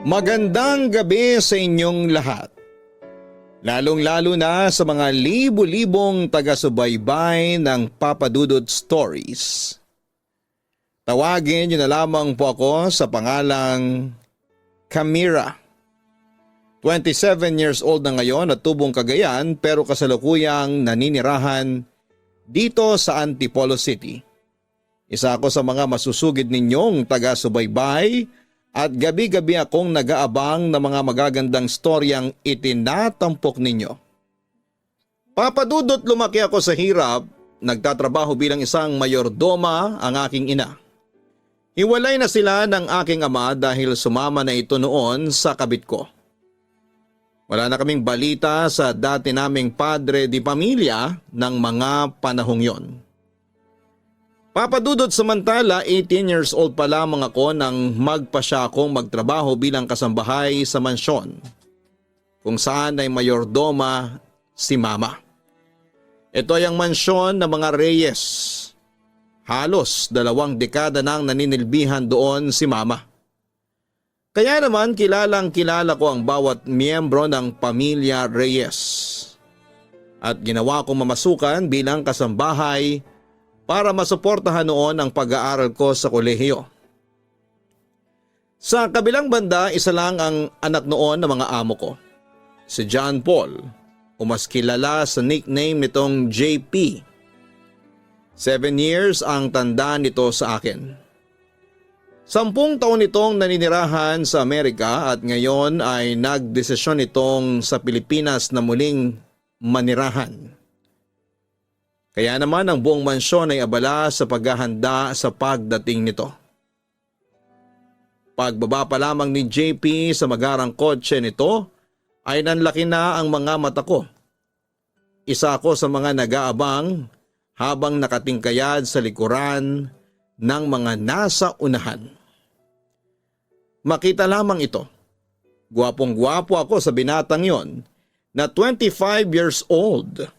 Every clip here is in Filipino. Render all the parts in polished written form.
Magandang gabi sa inyong lahat. Lalong-lalo na sa mga libu-libong taga-subaybay ng Papa Dudut Stories. Tawagin niyo na lamang po ako sa pangalang Camira. 27 years old na ngayon at tubong Cagayan pero kasalukuyang naninirahan dito sa Antipolo City. Isa ako sa mga masusugid ninyong taga-subaybay at gabi-gabi akong nag-aabang ng mga magagandang storyang itinatampok ninyo. Papadudot lumaki ako sa hirap, nagtatrabaho bilang isang mayordoma ang aking ina. Hiwalay na sila ng aking ama dahil sumama na ito noon sa kabit ko. Wala na kaming balita sa dati naming padre di pamilya ng mga panahong yon. Papadudot samantala 18 years old pa lamang ako nang magpasya akong magtrabaho bilang kasambahay sa mansyon kung saan ay mayordoma si mama. Ito ay ang mansyon ng mga Reyes. Halos 2 dekada nang naninilbihan doon si mama. Kaya naman kilalang kilala ko ang bawat miyembro ng pamilya Reyes. At ginawa kong mamasukan bilang kasambahay para masuportahan noon ang pag-aaral ko sa kolehiyo. Sa kabilang banda, isa lang ang anak noon ng mga amo ko, si John Paul, o mas kilala sa nickname nitong JP. 7 years ang tanda nito sa akin. 10 taon itong naninirahan sa Amerika at ngayon ay nagdesisyon itong sa Pilipinas na muling manirahan. Kaya naman ang buong mansyon ay abala sa paghahanda sa pagdating nito. Pagbaba pa lamang ni JP sa magarang kotse nito ay nanlaki na ang mga mata ko. Isa ako sa mga nag-aabang habang nakatingkayad sa likuran ng mga nasa unahan. Makita lamang ito. Gwapong-gwapo ako sa binatang yon na 25 years old.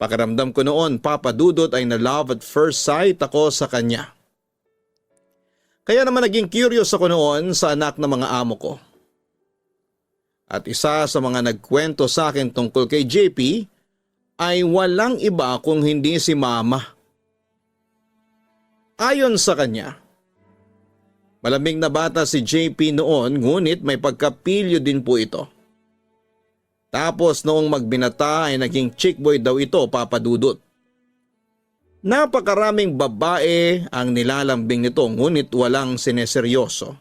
Pakiramdam ko noon, Papadudot, ay na love at first sight ako sa kanya. Kaya naman naging curious ako noon sa anak ng mga amo ko. At isa sa mga nagkwento sa akin tungkol kay JP ay walang iba kung hindi si mama. Ayon sa kanya, malamig na bata si JP noon ngunit may pagkapilyo din po ito. Tapos noong magbinata ay naging chick boy daw ito, Papadudot. Napakaraming babae ang nilalambing nito ngunit walang sineseryoso.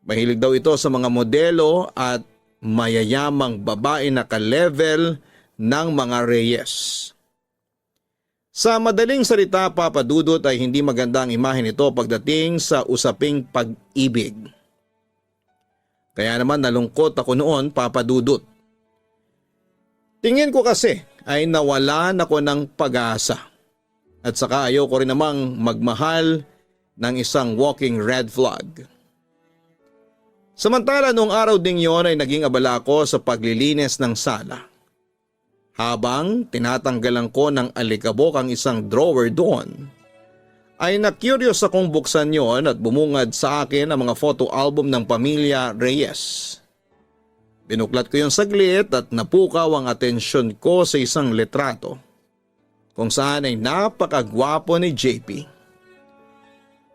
Mahilig daw ito sa mga modelo at mayayamang babae na ka-level ng mga Reyes. Sa madaling salita, Papadudot, ay hindi maganda ang imahe nito pagdating sa usaping pag-ibig. Kaya naman nalungkot ako noon, Papadudot. Tingin ko kasi ay nawalan ako ng pag-asa at saka ayoko rin namang magmahal ng isang walking red flag. Samantala noong araw ding yon ay naging abala ako sa paglilinis ng sala. Habang tinatanggalan ko ng alikabok ang isang drawer doon, ay na-curious akong buksan yon at bumungad sa akin ang mga photo album ng pamilya Reyes. Binuklat ko yung saglit at napukaw ang atensyon ko sa isang litrato kung saan ay napakagwapo ni JP.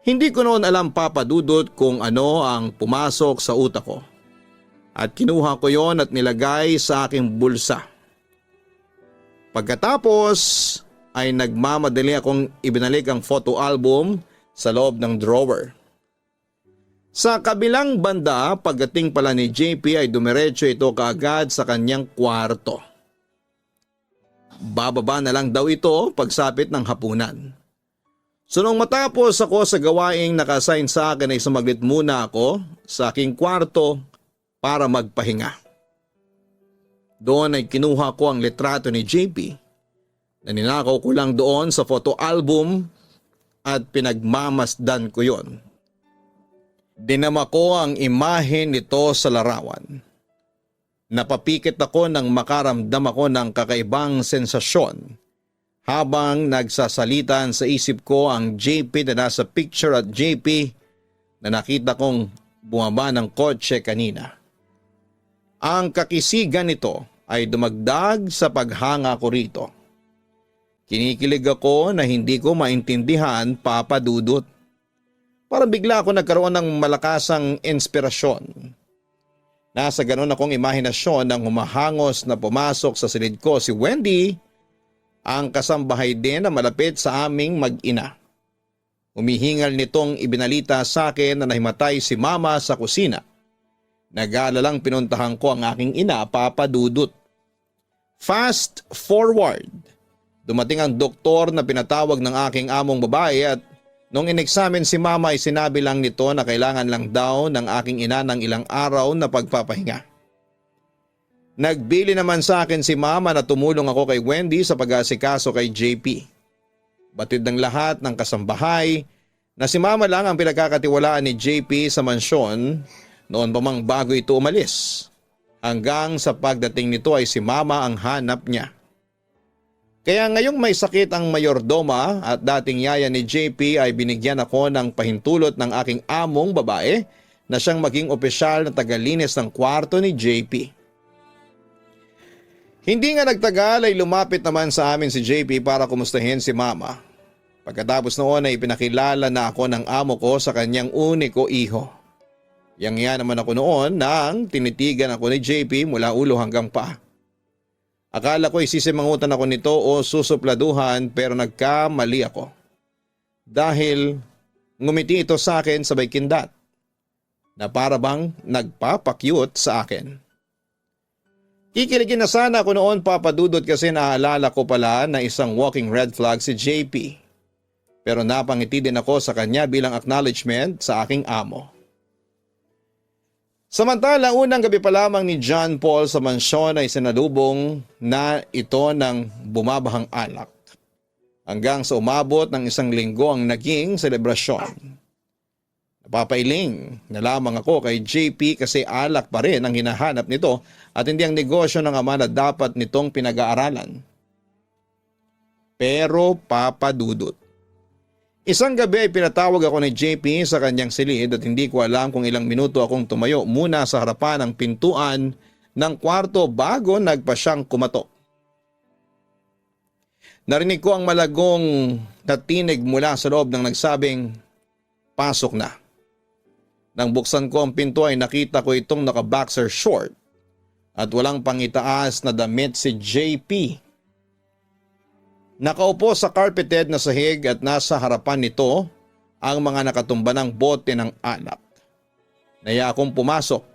Hindi ko noon alam, Papadudot, kung ano ang pumasok sa utak ko at kinuha ko yon at nilagay sa aking bulsa. Pagkatapos ay nagmamadali akong ibinalik ang photo album sa loob ng drawer. Sa kabilang banda, pagdating pala ni JP ay dumiretso ito kaagad sa kanyang kwarto. Bababa na lang daw ito pagsapit ng hapunan. So nung matapos ako sa gawaing naka-assign sa akin ay sumaglit muna ako sa aking kwarto para magpahinga. Doon ay kinuha ko ang litrato ni JP na ninakaw ko lang doon sa photo album at pinagmamasdan ko yon. Dinama ko ang imahe nito sa larawan. Napapikit ako nang makaramdam ako ng kakaibang sensasyon habang nagsasalitan sa isip ko ang JP na nasa picture at JP na nakita kong bumaba ng kotse kanina. Ang kakisigan nito ay dumagdag sa paghanga ko rito. Kinikilig ako na hindi ko maintindihan, Papa Dudut. Parang bigla ako nagkaroon ng malakasang inspirasyon. Nasa ganun akong imahinasyon nang humahangos na pumasok sa silid ko si Wendy, ang kasambahay din na malapit sa aming mag-ina. Humihingal nitong ibinalita sa akin na nahimatay si Mama sa kusina. Nag-aalalang pinuntahan ko ang aking ina, Papa Dudut. Fast forward. Dumating ang doktor na pinatawag ng aking among babae at nung ineksamin si Mama ay sinabi lang nito na kailangan lang daw ng aking ina ng ilang araw na pagpapahinga. Nagbili naman sa akin si Mama na tumulong ako kay Wendy sa pag-aasikaso kay JP. Batid ng lahat ng kasambahay na si Mama lang ang pinagkakatiwalaan ni JP sa mansyon noon pa mang bago ito umalis. Hanggang sa pagdating nito ay si Mama ang hanap niya. Kaya ngayong may sakit ang mayordoma at dating yaya ni JP ay binigyan ako ng pahintulot ng aking among babae na siyang maging opisyal na tagalinis ng kwarto ni JP. Hindi nga nagtagal ay lumapit naman sa amin si JP para kumustahin si Mama. Pagkatapos noon ay pinakilala na ako ng amo ko sa kanyang uniko iho. Yang naman ako noon nang tinitigan ako ni JP mula ulo hanggang paa. Akala ko isisimangutan ako nito o susupladuhan pero nagkamali ako. Dahil ngumiti ito sa akin sabay kindat na para bang nagpapakyut sa akin. Kikiligin na sana ako noon, Papa Dudut, kasi naalala ko pala na isang walking red flag si JP. Pero napangiti din ako sa kanya bilang acknowledgement sa aking amo. Samantala, unang gabi pa lamang ni John Paul sa mansyon ay sinalubong na ito ng bumabahang alak. Hanggang sa umabot ng 1 linggo ang naging selebrasyon. Napapailing na lamang ako kay JP kasi alak pa rin ang hinahanap nito at hindi ang negosyo ng ama na dapat nitong pinag-aaralan. Pero Papa Dudut, isang gabi ay pinatawag ako ni JP sa kanyang silid at hindi ko alam kung ilang minuto akong tumayo muna sa harapan ng pintuan ng kwarto bago nagpa siyang kumatok. Narinig ko ang malagong natinig mula sa loob ng nagsabing, "Pasok na." Nang buksan ko ang pinto ay nakita ko itong naka-boxer short at walang pangitaas na damit si JP. Nakaupo sa carpeted na sahig at nasa harapan nito ang mga nakatumba ng bote ng alak. Naya akong pumasok.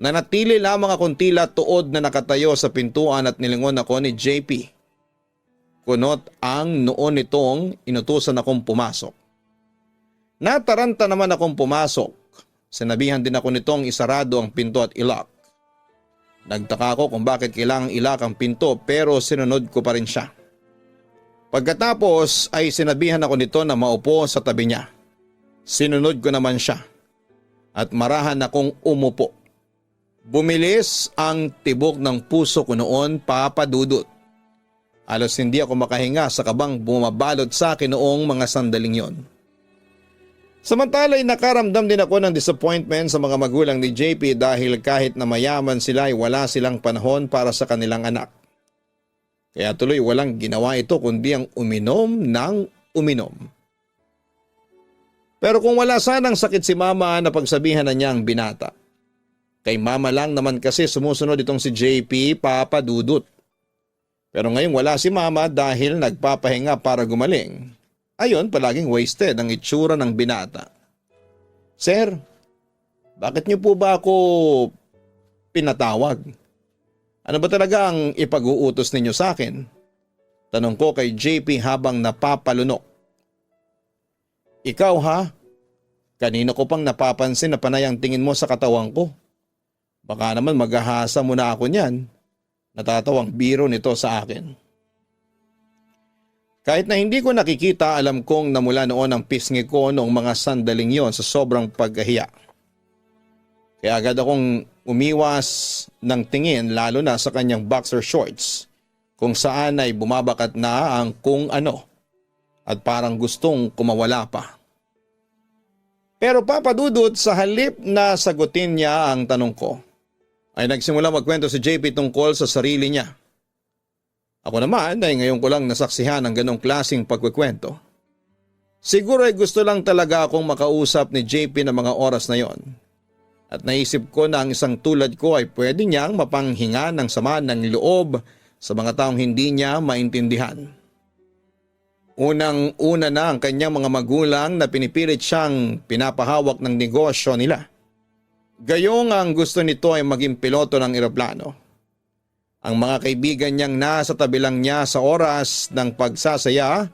Nanatili lamang akong tila tuod na nakatayo sa pintuan at nilingon ako ni JP. Kunot ang noon nitong inutusan akong pumasok. Nataranta naman akong pumasok. Sinabihan din ako nitong isarado ang pinto at ilak. Nagtaka ako kung bakit kailangang ilak ang pinto pero sinunod ko pa rin siya. Pagkatapos ay sinabihan ako nito na maupo sa tabi niya. Sinunod ko naman siya at marahan akong umupo. Bumilis ang tibok ng puso ko noon, Papa Dudut. Halos hindi ako makahinga sa kabang bumabalot sa akin noong mga sandaling yon. Samantala ay nakaramdam din ako ng disappointment sa mga magulang ni JP dahil kahit na mayaman sila ay wala silang panahon para sa kanilang anak. Kaya tuloy walang ginawa ito kundi ang uminom ng uminom. Pero kung wala sanang sakit si Mama na pagsabihan na niya ang binata. Kay Mama lang naman kasi sumusunod itong si JP, Papa Dudut. Pero ngayon wala si Mama dahil nagpapahinga para gumaling. Ayon, palaging wasted ang itsura ng binata. "Sir, bakit niyo po ba ako pinatawag? Ano ba talaga ang ipag-uutos ninyo sa akin?" Tanong ko kay JP habang napapalunok. "Ikaw ha? Kanina ko pang napapansin na panay ang tingin mo sa katawan ko. Baka naman maghahasa mo na ako niyan." Natatawang biro nito sa akin. Kahit na hindi ko nakikita, alam kong namula noon ang pisngi ko noong mga sandaling yon sa sobrang pagkahiya. Kaya agad akong umiwas ng tingin lalo na sa kanyang boxer shorts kung saan ay bumabakat na ang kung ano at parang gustong kumawala pa. Pero Papa Dudut, sa halip na sagutin niya ang tanong ko, ay nagsimula magkwento si JP tungkol sa sarili niya. Ako naman ay ngayon ko lang nasaksihan ang ganong klaseng pagkukwento. Siguro ay gusto lang talaga akong makausap ni JP ng mga oras na yon. At naisip ko na ang isang tulad ko ay pwede niyang mapanghinga ng sama ng loob sa mga taong hindi niya maintindihan. Unang-una na ang kanyang mga magulang na pinipilit siyang pinapahawak ng negosyo nila. Gayong ang gusto nito ay maging piloto ng eroplano. Ang mga kaibigan niyang nasa tabi lang niya sa oras ng pagsasaya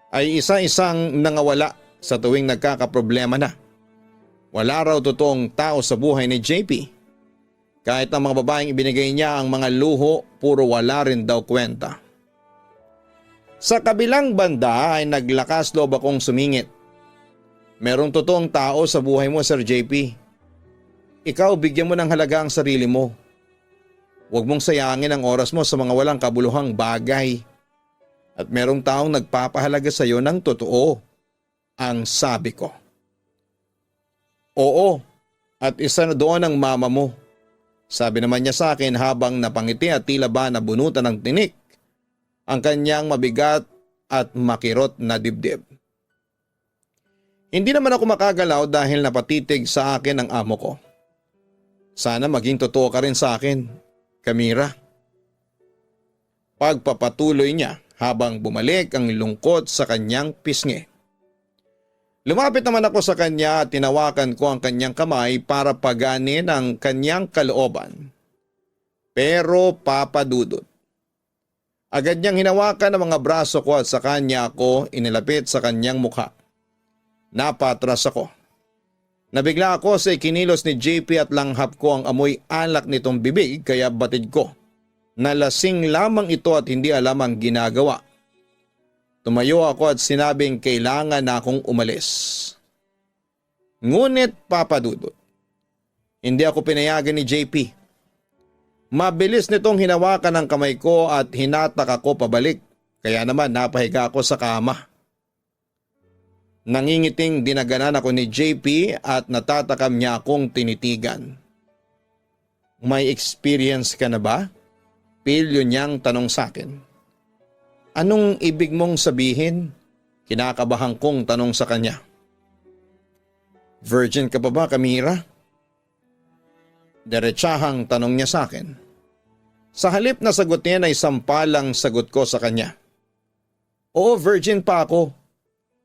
ay isa-isang nangawala sa tuwing nagkakaproblema na. Wala raw totoong tao sa buhay ni JP. Kahit ang mga babaeng ibinigay niya ang mga luho, puro wala rin daw kwenta. Sa kabilang banda ay naglakas loob akong sumingit. Merong totoong tao sa buhay mo, Sir JP. Ikaw, bigyan mo ng halaga ang sarili mo. Huwag mong sayangin ang oras mo sa mga walang kabuluhang bagay. At merong taong nagpapahalaga sa iyo ng totoo, ang sabi ko. Oo, at isa na doon ang mama mo. Sabi naman niya sa akin habang napangiti at tila ba nabunutan ng tinik ang kanyang mabigat at makirot na dibdib. Hindi naman ako makagalaw dahil napatitig sa akin ang amo ko. Sana maging totoo ka rin sa akin, Camira. Pagpapatuloy niya habang bumalik ang lungkot sa kanyang pisngi. Lumapit naman ako sa kanya at tinawakan ko ang kanyang kamay para paganin ang kanyang kalooban. Pero Papa Dudut, agad niyang hinawakan ang mga braso ko at sa kanya ako inilapit sa kanyang mukha. Napatras ako. Nabigla ako sa ikinilos ni JP at langhap ko ang amoy alak nitong bibig kaya batid ko. Nalasing lamang ito at hindi alam ang ginagawa. Tumayo ako at sinabing kailangan na akong umalis. Ngunit Papa Dudut, hindi ako pinayagan ni JP. Mabilis nitong hinawakan ang kamay ko at hinatak ako pabalik, kaya naman napahiga ako sa kama. Nangingiting dinaganan ako ni JP at natatakam niya akong tinitigan. May experience ka na ba? Pilyo niyang tanong sa akin. Anong ibig mong sabihin? Kinakabahan kong tanong sa kanya. Virgin ka pa ba, Camira? Diretsahang tanong niya sa akin. Sa halip na sagutin ay sampalang sagot ko sa kanya. Oo, virgin pa ako.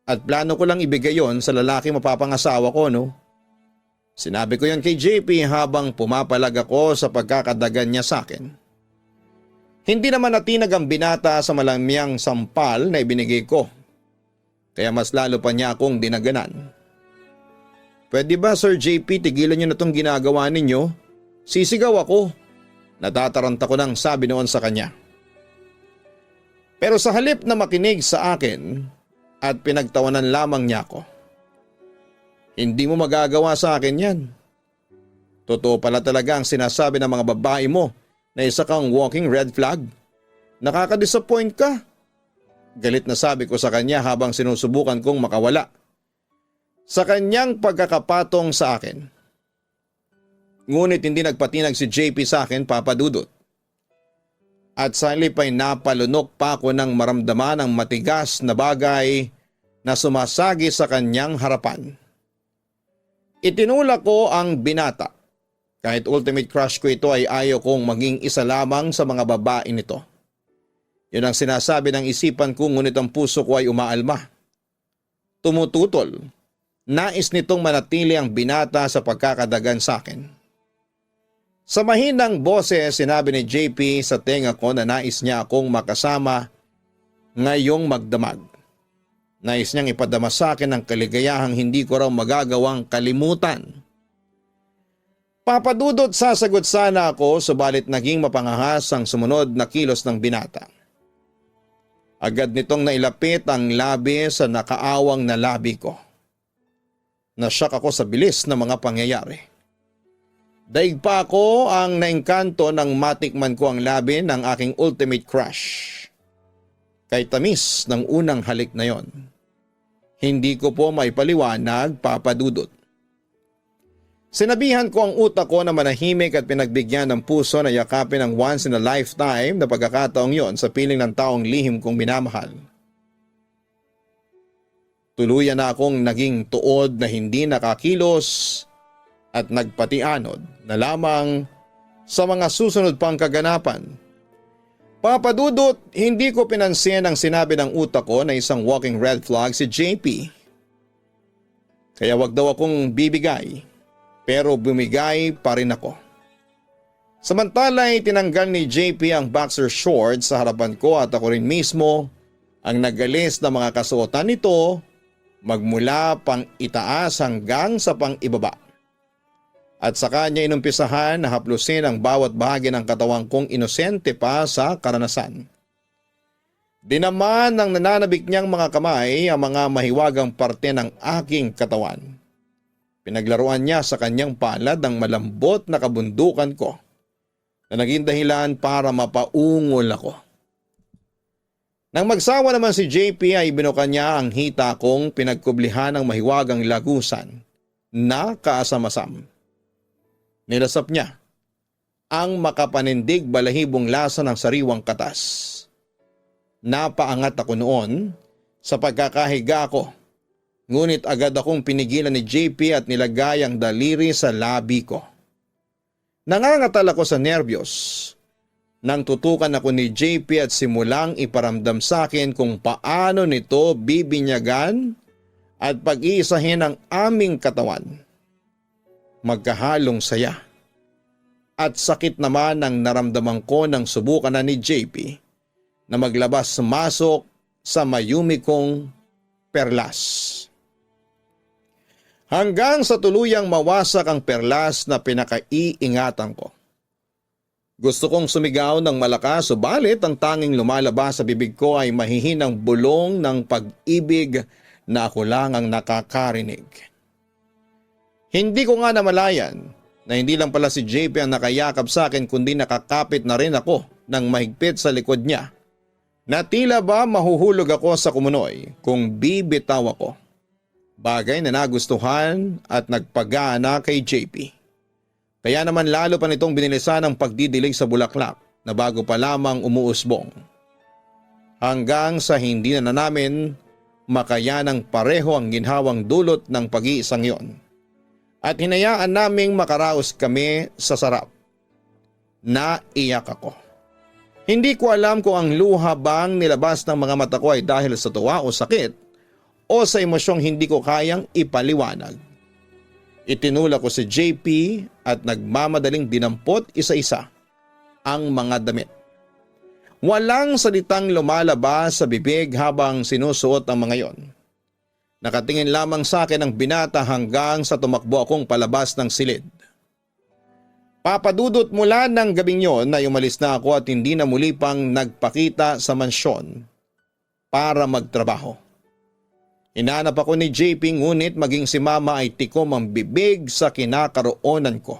At plano ko lang ibigay yon sa lalaki mapapangasawa ko, no? Sinabi ko yan kay JP habang pumapalag ako sa pagkakadagan niya sa akin. Hindi naman natinag ang binata sa malamyang sampal na ibinigay ko. Kaya mas lalo pa niya akong dinaganan. Pwede ba, Sir JP, tigilan niyo na itong ginagawa ninyo? Sisigaw ako. Natataranta ko nang sabi noon sa kanya. Pero sa halip na makinig sa akin at pinagtawanan lamang niya ako. Hindi mo magagawa sa akin yan. Totoo pala talaga ang sinasabi ng mga babae mo na isa kang walking red flag. Nakaka-disappoint ka. Galit na sabi ko sa kanya habang sinusubukan kong makawala sa kanyang pagkakapatong sa akin. Ngunit hindi nagpatinag si JP sa akin, Papa Dudut. At sa halip ay napalunok pa ako ng maramdaman ang matigas na bagay na sumasagi sa kanyang harapan. Itinulak ko ang binata. Kahit ultimate crush ko ito ay ayaw kong maging isa lamang sa mga babae nito. Yun ang sinasabi ng isipan ko ngunit ang puso ko ay umaalma. Tumututol. Nais nitong manatili ang binata sa pagkakadagan sa akin. Sa mahinang boses sinabi ni JP sa tenga ko na nais niya akong makasama ngayong magdamag. Nais niyang ipadama sa akin ang kaligayahang hindi ko raw magagawang kalimutan. Papa Dudut, sasagot sana ako subalit naging mapangahas ang sumunod na kilos ng binata. Agad nitong nailapit ang labi sa nakaawang na labi ko. Nasyak ako sa bilis ng mga pangyayari. Daig pa ako ang naengkanto nang matikman ko ang labi ng aking ultimate crush. Kay tamis ng unang halik na yon. Hindi ko po may paliwanag, Papa Dudut. Sinabihan ko ang utak ko na manahimik at pinagbigyan ng puso na yakapin ang once in a lifetime na pagkakataong yon sa piling ng taong lihim kong minamahal. Tuluyan na akong naging tuod na hindi nakakilos at nagpatianod na lamang sa mga susunod pang kaganapan. Papadudot, hindi ko pinansin ang sinabi ng utak ko na isang walking red flag si JP. Kaya wag daw akong bibigay, pero bumigay pa rin ako. Samantala ay tinanggal ni JP ang boxer shorts sa harapan ko at ako rin mismo ang nagalis ng mga kasuotan nito magmula pang itaas hanggang sa pang ibaba. At saka niya inumpisahan na haplusin ang bawat bahagi ng katawan kong inosente pa sa karanasan. Dinaman ng nananabik niyang mga kamay ang mga mahiwagang parte ng aking katawan. Pinaglaruan niya sa kanyang palad ang malambot na kabundukan ko na naging dahilan para mapaungol ako. Nang magsawa naman si JP ay binuka niya ang hita kong pinagkublihan ng mahiwagang lagusan na kaasam-asam. Nilasap niya ang makapanindig balahibong lasa ng sariwang katas. Napaangat ako noon sa pagkakahiga ko, ngunit agad akong pinigilan ni JP at nilagay ang daliri sa labi ko. Nangangatal ako sa nerbiyos nang tutukan ako ni JP at simulang iparamdam sa akin kung paano nito bibinyagan at pag-iisahin ang aming katawan. Magkahalong saya at sakit naman ang naramdaman ko nang subukan na ni JP na maglabas-masok sa mayumi kong perlas. Hanggang sa tuluyang mawasak ang perlas na pinakaiingatan ko. Gusto kong sumigaw ng malakas subalit ang tanging lumalabas sa bibig ko ay mahihinang bulong ng pag-ibig na ako lang ang nakakarinig. Hindi ko nga namalayan na hindi lang pala si JP ang nakayakap sa akin kundi nakakapit na rin ako ng mahigpit sa likod niya na tila ba mahuhulog ako sa kumunoy kung bibitaw ako. Bagay na nagustuhan at nagpagana kay JP. Kaya naman lalo pa nitong binilisan ang pagdidilig sa bulaklak na bago pa lamang umuusbong. Hanggang sa hindi na namin makayanang pareho ang ginhawang dulot ng pag-iisang yon. At hinayaan naming makaraos kami sa sarap. Naiyak ako. Hindi ko alam kung ang luha bang nilabas ng mga mata ko ay dahil sa tuwa o sakit o sa emosyong hindi ko kayang ipaliwanag. Itinulak ko si JP at nagmamadaling dinampot isa-isa ang mga damit. Walang salitang lumalabas sa bibig habang sinusuot ang mga yon. Nakatingin lamang sa akin ang binata hanggang sa tumakbo akong palabas ng silid. Papadudot mula ng gabing yon na umalis na ako at hindi na muli pang nagpakita sa mansyon para magtrabaho. Hinanap ako ni JP ngunit maging si Mama ay tikom ang bibig sa kinakaroonan ko.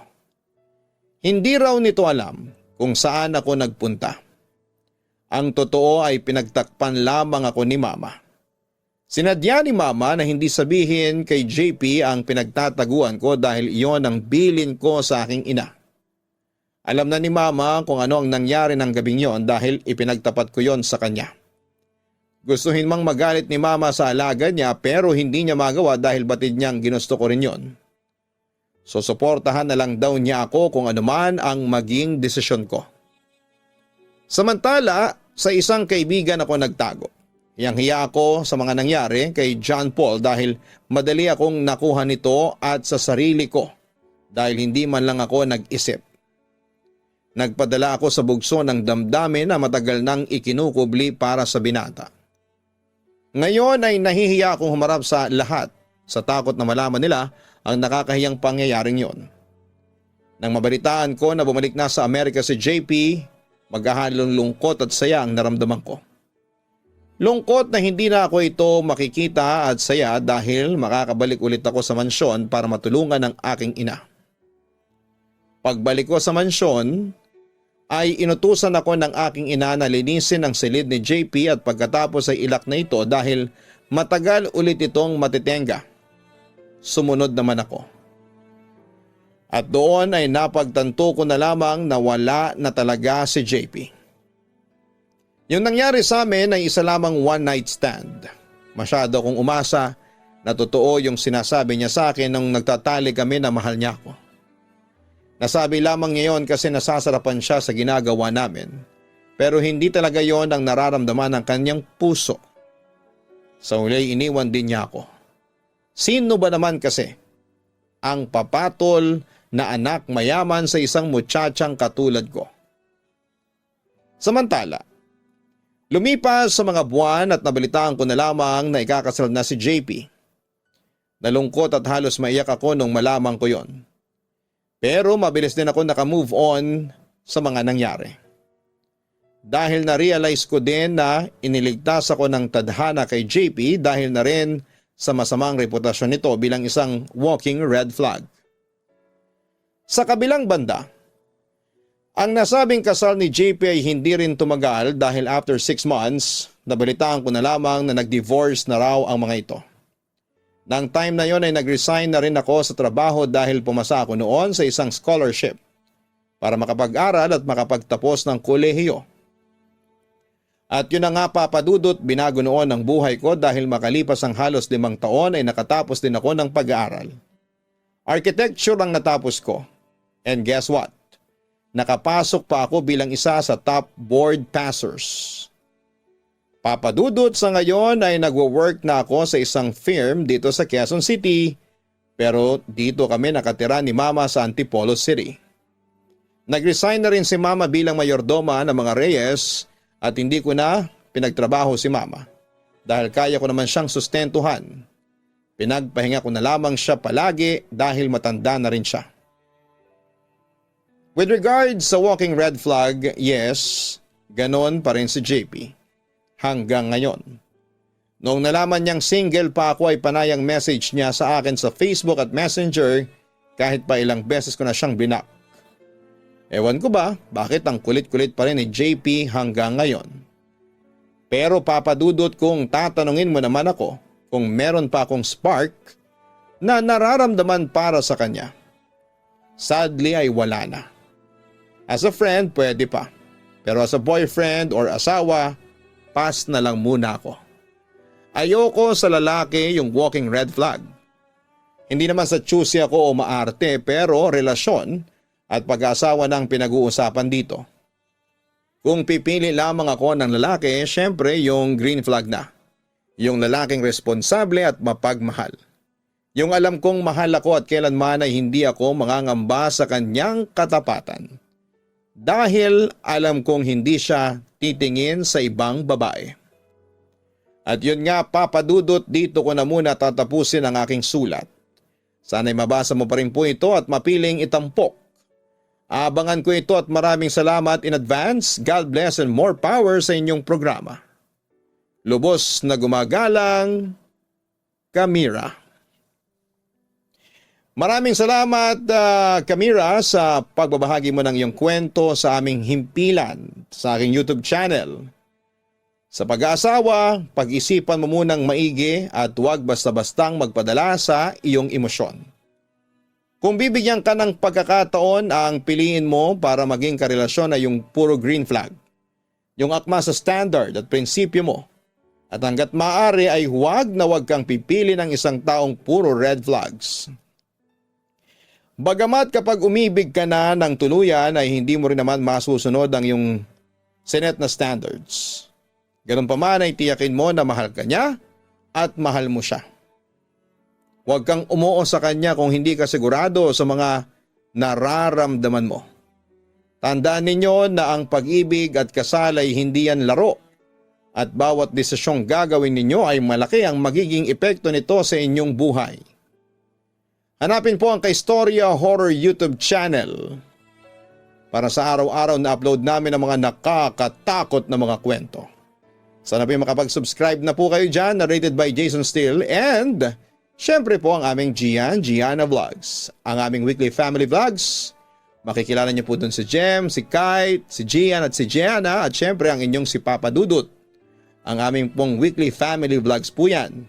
Hindi raw nito alam kung saan ako nagpunta. Ang totoo ay pinagtakpan lamang ako ni Mama. Sinadya ni Mama na hindi sabihin kay JP ang pinagtataguan ko dahil iyon ang bilin ko sa aking ina. Alam na ni Mama kung ano ang nangyari ng gabing yon dahil ipinagtapat ko yon sa kanya. Gustuhin mang magalit ni Mama sa alaga niya pero hindi niya magawa dahil batid niyang ginusto ko rin yon. Susuportahan na lang daw niya ako kung anuman ang maging desisyon ko. Samantala, sa isang kaibigan ako nagtago. Hiyang-hiya ako sa mga nangyari kay John Paul dahil madali akong nakuha nito at sa sarili ko dahil hindi man lang ako nag-isip. Nagpadala ako sa bugso ng damdamin na matagal nang ikinukubli para sa binata. Ngayon ay nahihiya akong humarap sa lahat sa takot na malaman nila ang nakakahiyang pangyayaring yon. Nang mabalitaan ko na bumalik na sa Amerika si JP, maghahalong lungkot at saya ang naramdaman ko. Lungkot na hindi na ako ito makikita at saya dahil makakabalik ulit ako sa mansyon para matulungan ang aking ina. Pagbalik ko sa mansyon ay inutusan ako ng aking ina na linisin ang silid ni JP at pagkatapos ay ilak na ito dahil matagal ulit itong matitenga. Sumunod naman ako. At doon ay napagtanto ko na lamang na wala na talaga si JP. Yung nangyari sa amin ay isa lamang one night stand. Masyado akong umasa na totoo yung sinasabi niya sa akin nung nagtatali kami na mahal niya ako. Nasabi lamang ngayon kasi nasasarapan siya sa ginagawa namin. Pero hindi talaga yon ang nararamdaman ng kanyang puso. Sa huli iniwan din niya ako. Sino ba naman kasi ang papatol na anak mayaman sa isang muchachang katulad ko? Samantala, lumipas sa mga buwan at nabalitaan ko na lamang na ikakasal na si JP. Nalungkot at halos maiyak ako nung malamang ko yon. Pero mabilis din ako nakamove on sa mga nangyari. Dahil na-realize ko din na iniligtas ako ng tadhana kay JP dahil na rin sa masamang reputasyon nito bilang isang walking red flag. Sa kabilang banda, ang nasabing kasal ni JP ay hindi rin tumagal dahil after 6 months, nabalitaan ko na lamang na nag-divorce na raw ang mga ito. Nang time na yon ay nag-resign na rin ako sa trabaho dahil pumasa ako noon sa isang scholarship para makapag-aral at makapagtapos ng kolehiyo. At yun na nga papadudot, binago noon ang buhay ko dahil makalipas ang halos 5 taon ay nakatapos din ako ng pag-aaral. Architecture ang natapos ko. And guess what? Nakapasok pa ako bilang isa sa top board passers. Papadudot sa ngayon ay nagwo-work na ako sa isang firm dito sa Quezon City pero dito kami nakatira ni Mama sa Antipolo City. Nag-resign na rin si Mama bilang mayordoma ng mga Reyes at hindi ko na pinagtrabaho si Mama dahil kaya ko naman siyang sustentuhan. Pinagpahinga ko na lamang siya palagi dahil matanda na rin siya. With regards sa walking red flag, yes, ganon pa rin si JP. Hanggang ngayon. Noong nalaman niyang single pa ako ay panayang message niya sa akin sa Facebook at Messenger kahit pa ilang beses ko na siyang binak. Ewan ko ba bakit ang kulit-kulit pa rin ni JP hanggang ngayon. Pero papadudot kung tatanungin mo naman ako kung meron pa akong spark na nararamdaman para sa kanya. Sadly ay wala na. As a friend, pwede pa. Pero as a boyfriend or asawa, pass na lang muna ako. Ayoko sa lalaki yung walking red flag. Hindi naman sa choosy ako o maarte pero relasyon at pag-aasawa ng pinag-uusapan dito. Kung pipili lamang ako ng lalaki, syempre yung green flag na. Yung lalaking responsable at mapagmahal. Yung alam kong mahal ako at kailanman ay hindi ako mangangamba sa kanyang katapatan. Dahil alam kong hindi siya titingin sa ibang babae. At yun nga papadudot, dito ko na muna tatapusin ang aking sulat. Sana'y mabasa mo pa rin po ito at mapiling itampok. Abangan ko ito at maraming salamat in advance. God bless and more power sa inyong programa. Lubos na gumagalang, Camira. Maraming salamat Camira sa pagbabahagi mo ng iyong kwento sa aming himpilan sa aking YouTube channel. Sa pag-aasawa, pag-isipan mo munang maigi at huwag basta-bastang magpadala sa iyong emosyon. Kung bibigyan ka ng pagkakataon, ang piliin mo para maging karelasyon ay yung puro green flag. Yung akma sa standard at prinsipyo mo. At hanggat maaari ay huwag na huwag kang pipili ng isang taong puro red flags. Bagamat kapag umibig ka na ng tuluyan ay hindi mo rin naman masusunod ang iyong sinet na standards. Ganun pa man ay tiyakin mo na mahal ka niya at mahal mo siya. Huwag kang umuo sa kanya kung hindi ka sigurado sa mga nararamdaman mo. Tandaan ninyo na ang pag-ibig at kasal ay hindi yan laro at bawat desisyong gagawin ninyo ay malaki ang magiging epekto nito sa inyong buhay. Hanapin po ang Kaistorya Horror YouTube channel para sa araw-araw na upload namin ng mga nakakatakot na mga kwento. Sana po makapag-subscribe na po kayo dyan, narrated by Jason Steele, and syempre po ang aming Gianna Vlogs, ang aming weekly family vlogs. Makikilala niyo po dun si Jem, si Kite, si Gian at si Gianna at syempre ang inyong si Papa Dudut. Ang aming pong weekly family vlogs po yan.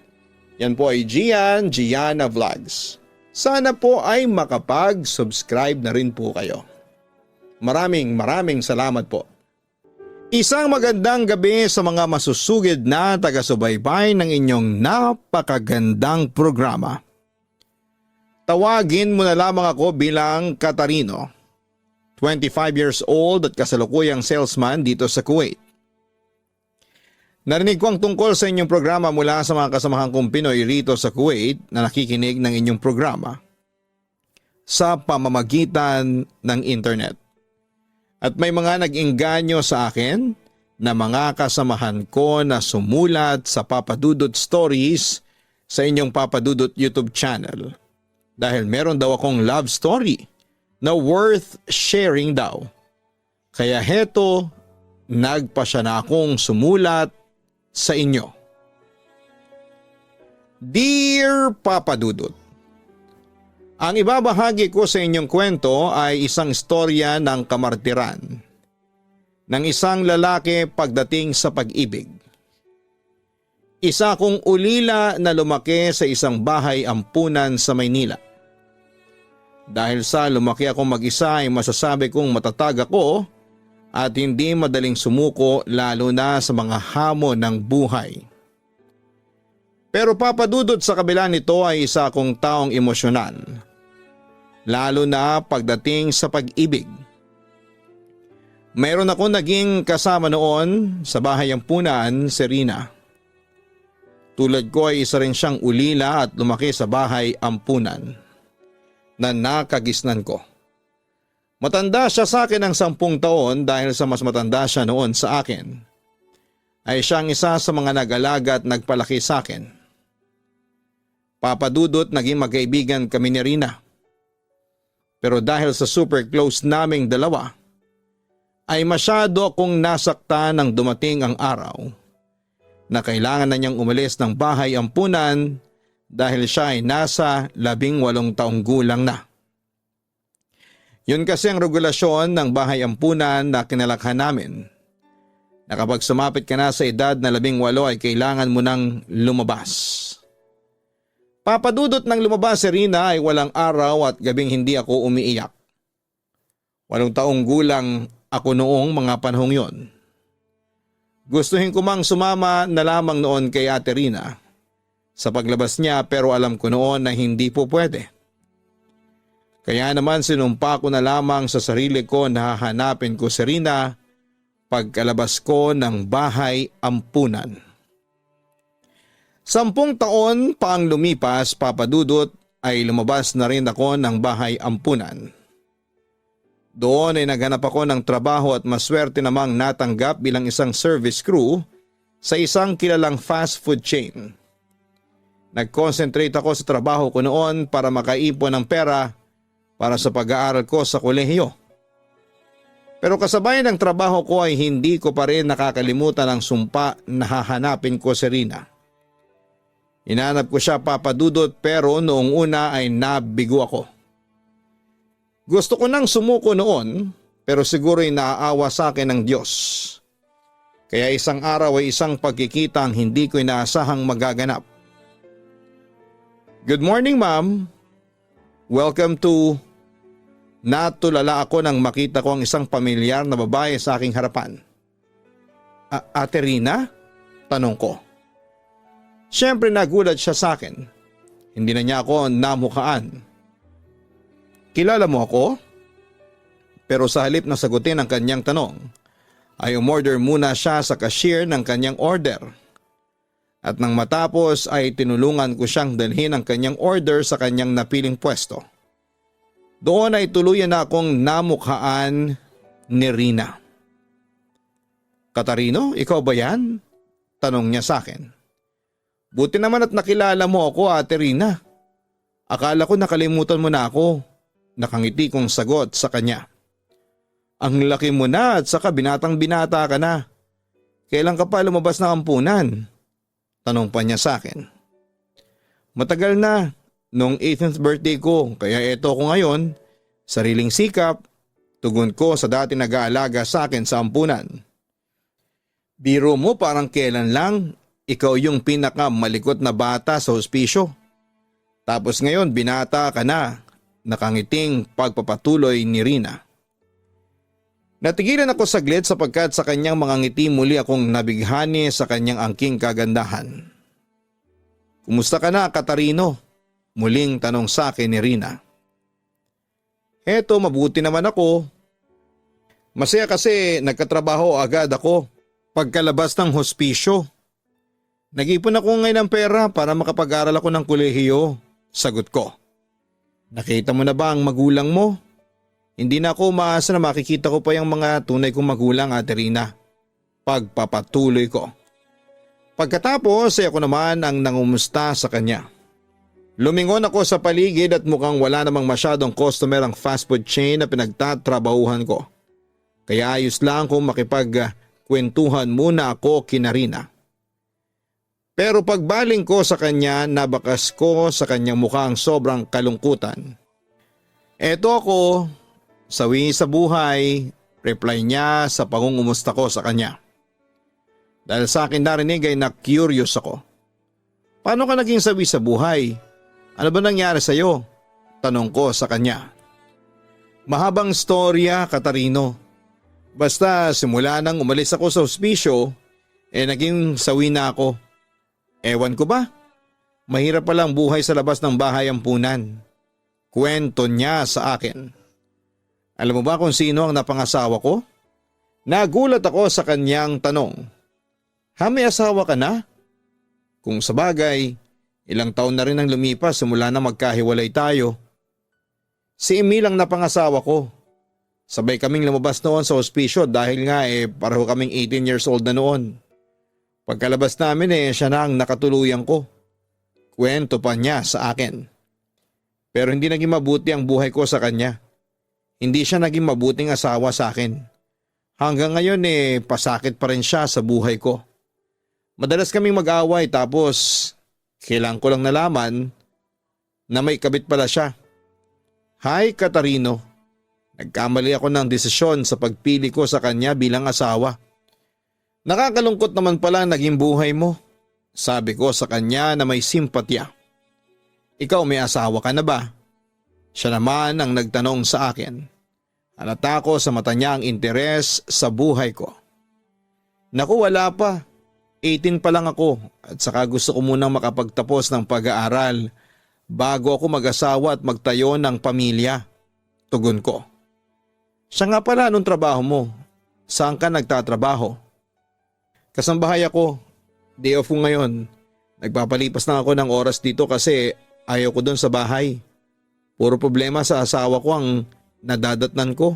Yan po ay Gianna Vlogs. sana po ay makapag-subscribe na rin po kayo. Maraming salamat po. Isang magandang gabi sa mga masusugid na taga-subaybay ng inyong napakagandang programa. Tawagin mo na lamang ako bilang Katarino, 25 years old at kasalukuyang salesman dito sa Kuwait. Narinig ko ang tungkol sa inyong programa mula sa mga kasamahan kong Pinoy rito sa Kuwait na nakikinig ng inyong programa sa pamamagitan ng internet. At may mga nag-engganyo sa akin na mga kasamahan ko na sumulat sa Papa Dudut Stories sa inyong Papa Dudut YouTube channel. Dahil meron daw akong love story na worth sharing daw. Kaya heto, nagpasya na akong sumulat sa inyo. Dear Papa Dudut, ang ibabahagi ko sa inyong kwento ay isang istorya ng kamartiran ng isang lalaki pagdating sa pag-ibig. Isa kong ulila na lumaki sa isang bahay ampunan sa Maynila. Dahil sa lumaki akong mag-isa ay masasabi kong matatag ako at hindi madaling sumuko lalo na sa mga hamon ng buhay. Pero Papa Dudut, sa kabila nito ay isa akong taong emosyonal. Lalo na pagdating sa pag-ibig. Mayroon ako naging kasama noon sa bahay ampunan, si Rina. Tulad ko ay isa rin siyang ulila at lumaki sa bahay ampunan na nakagisnan ko. Matanda siya sa akin ng 10 taon dahil sa mas matanda siya noon sa akin. Ay siyang isa sa mga nag-alaga at nagpalaki sa akin. Papa Dudut, naging magkaibigan kami ni Rina. Pero dahil sa super close naming dalawa, ay masyado akong nasaktan nang dumating ang araw na kailangan na niyang umalis ng bahay ampunan dahil siya ay nasa 18 taong gulang na. Yun kasi ang regulasyon ng bahay ampunan na kinalakhan namin, na kapag sumapit ka na sa edad na 18 ay kailangan mo nang lumabas. Papadudot ng lumabas si Rina ay walang araw at gabing hindi ako umiiyak. 8 taong gulang ako noong mga panahong yon. Gustuhin ko mang sumama na lamang noon kay Ate Rina sa paglabas niya, pero alam ko noon na hindi po pwede. Kaya naman sinumpa ko na lamang sa sarili ko na hahanapin ko si Rina pagkalabas ko ng bahay ampunan. 10 taon pa ang lumipas, Papa Dudut, ay lumabas na rin ako ng bahay ampunan. Doon ay naghanap ako ng trabaho at maswerte namang natanggap bilang isang service crew sa isang kilalang fast food chain. Nag-concentrate ako sa trabaho ko noon para makaipon ng pera para sa pag-aaral ko sa kolehiyo. Pero kasabay ng trabaho ko ay hindi ko pa rin nakakalimutan ang sumpa na hahanapin ko si Rina. Hinanap ko siya, Papa Dudut, pero noong una ay nabigo ako. Gusto ko nang sumuko noon, pero siguro'y naaawa sa akin ng Diyos. Kaya isang araw ay isang pagkikita ang hindi ko inaasahang magaganap. Good morning, ma'am. Welcome to... Natulala ako nang makita ko ang isang pamilyar na babae sa aking harapan. Ate Rina? Tanong ko. Siyempre nagulat siya sa akin. Hindi na niya ako namukhaan. Kilala mo ako? Pero sa halip na sagutin ang kanyang tanong, ay umorder muna siya sa cashier ng kanyang order. At nang matapos ay tinulungan ko siyang dalhin ang kanyang order sa kanyang napiling pwesto. Doon ay tuluyan na akong namukhaan ni Rina. Katarino, ikaw ba yan? Tanong niya sa akin. Buti naman at nakilala mo ako, Ate Rina. Akala ko nakalimutan mo na ako. Nakangiti kong sagot sa kanya. Ang laki mo na at saka binatang-binata ka na. Kailan ka pa lumabas ng ampunan? Tanong pa niya sa akin. Matagal na, noong 18th birthday ko, kaya eto ko ngayon, sariling sikap, tugon ko sa dati nag-aalaga sa akin sa ampunan. Biro mo parang kailan lang, ikaw yung pinakamalikot na bata sa hospisyo. Tapos ngayon binata ka na, nakangiting pagpapatuloy ni Rina. Natigilan ako saglit sapagkat sa kanyang mga ngiti muli akong nabighani sa kanyang angking kagandahan. Kumusta ka na, Katarino? Muling tanong sa akin ni Rina. Eto, mabuti naman ako. Masaya kasi nagkatrabaho agad ako pagkalabas ng hospisyo. Nag-ipon ako ngayon ng pera para makapag-aral ako ng kolehiyo, sagot ko. Nakita mo na ba ang magulang mo? Hindi na ako umaasa na makikita ko pa yung mga tunay kong magulang, Ate Rina. Pagpapatuloy ko. Pagkatapos ay ako naman ang nangumusta sa kanya. Lumingon ako sa paligid at mukhang wala namang masyadong customer ang fast food chain na pinagtatrabahuhan ko. Kaya ayos lang kung makipagkwentuhan muna ako kina Rina. Pero pagbaling ko sa kanya, nabakas ko sa kanyang mukhang sobrang kalungkutan. Eto ako, sawi sa buhay, reply niya sa pangungumusta ko sa kanya. Dahil sa akin narinig ay na-curious ako. Paano ka naging sawi sa buhay? Ano ba nangyari sa iyo? Tanong ko sa kanya. Mahabang storya, Katarino. Basta simula nang umalis ako sa hospisyo, naging sawi na ako. Ewan ko ba? Mahirap palang buhay sa labas ng bahay ampunan. Kwento niya sa akin. Alam mo ba kung sino ang napangasawa ko? Nagulat ako sa kanyang tanong. Ha, may asawa ka na? Kung sabagay, ilang taon na rin ang lumipas simula na magkahiwalay tayo. Si Emil ang napangasawa ko. Sabay kaming lumabas noon sa hospisyo dahil nga pareho kaming 18 years old na noon. Pagkalabas namin siya na ang nakatuluyan ko. Kwento pa niya sa akin. Pero hindi naging mabuti ang buhay ko sa kanya. Hindi siya naging mabuting asawa sa akin. Hanggang ngayon pasakit pa rin siya sa buhay ko. Madalas kaming mag-away tapos kailangan ko lang nalaman na may kabit pala siya. Hi, Katarino. Nagkamali ako ng desisyon sa pagpili ko sa kanya bilang asawa. Nakakalungkot naman pala naging buhay mo. Sabi ko sa kanya na may simpatya. Ikaw may asawa ka na ba? Siya naman ang nagtanong sa akin. Halata ko sa mata niya ang interes sa buhay ko. Naku, wala pa. 18 pa lang ako at saka gusto ko munang makapagtapos ng pag-aaral bago ako mag-asawa at magtayo ng pamilya. Tugon ko. Siya nga pala, anong trabaho mo? Saan ka nagtatrabaho? Kasambahay ako. Day off ko ngayon. Nagpapalipas na ako ng oras dito kasi ayaw ko doon sa bahay. Puro problema sa asawa ko ang nadadatnan ko.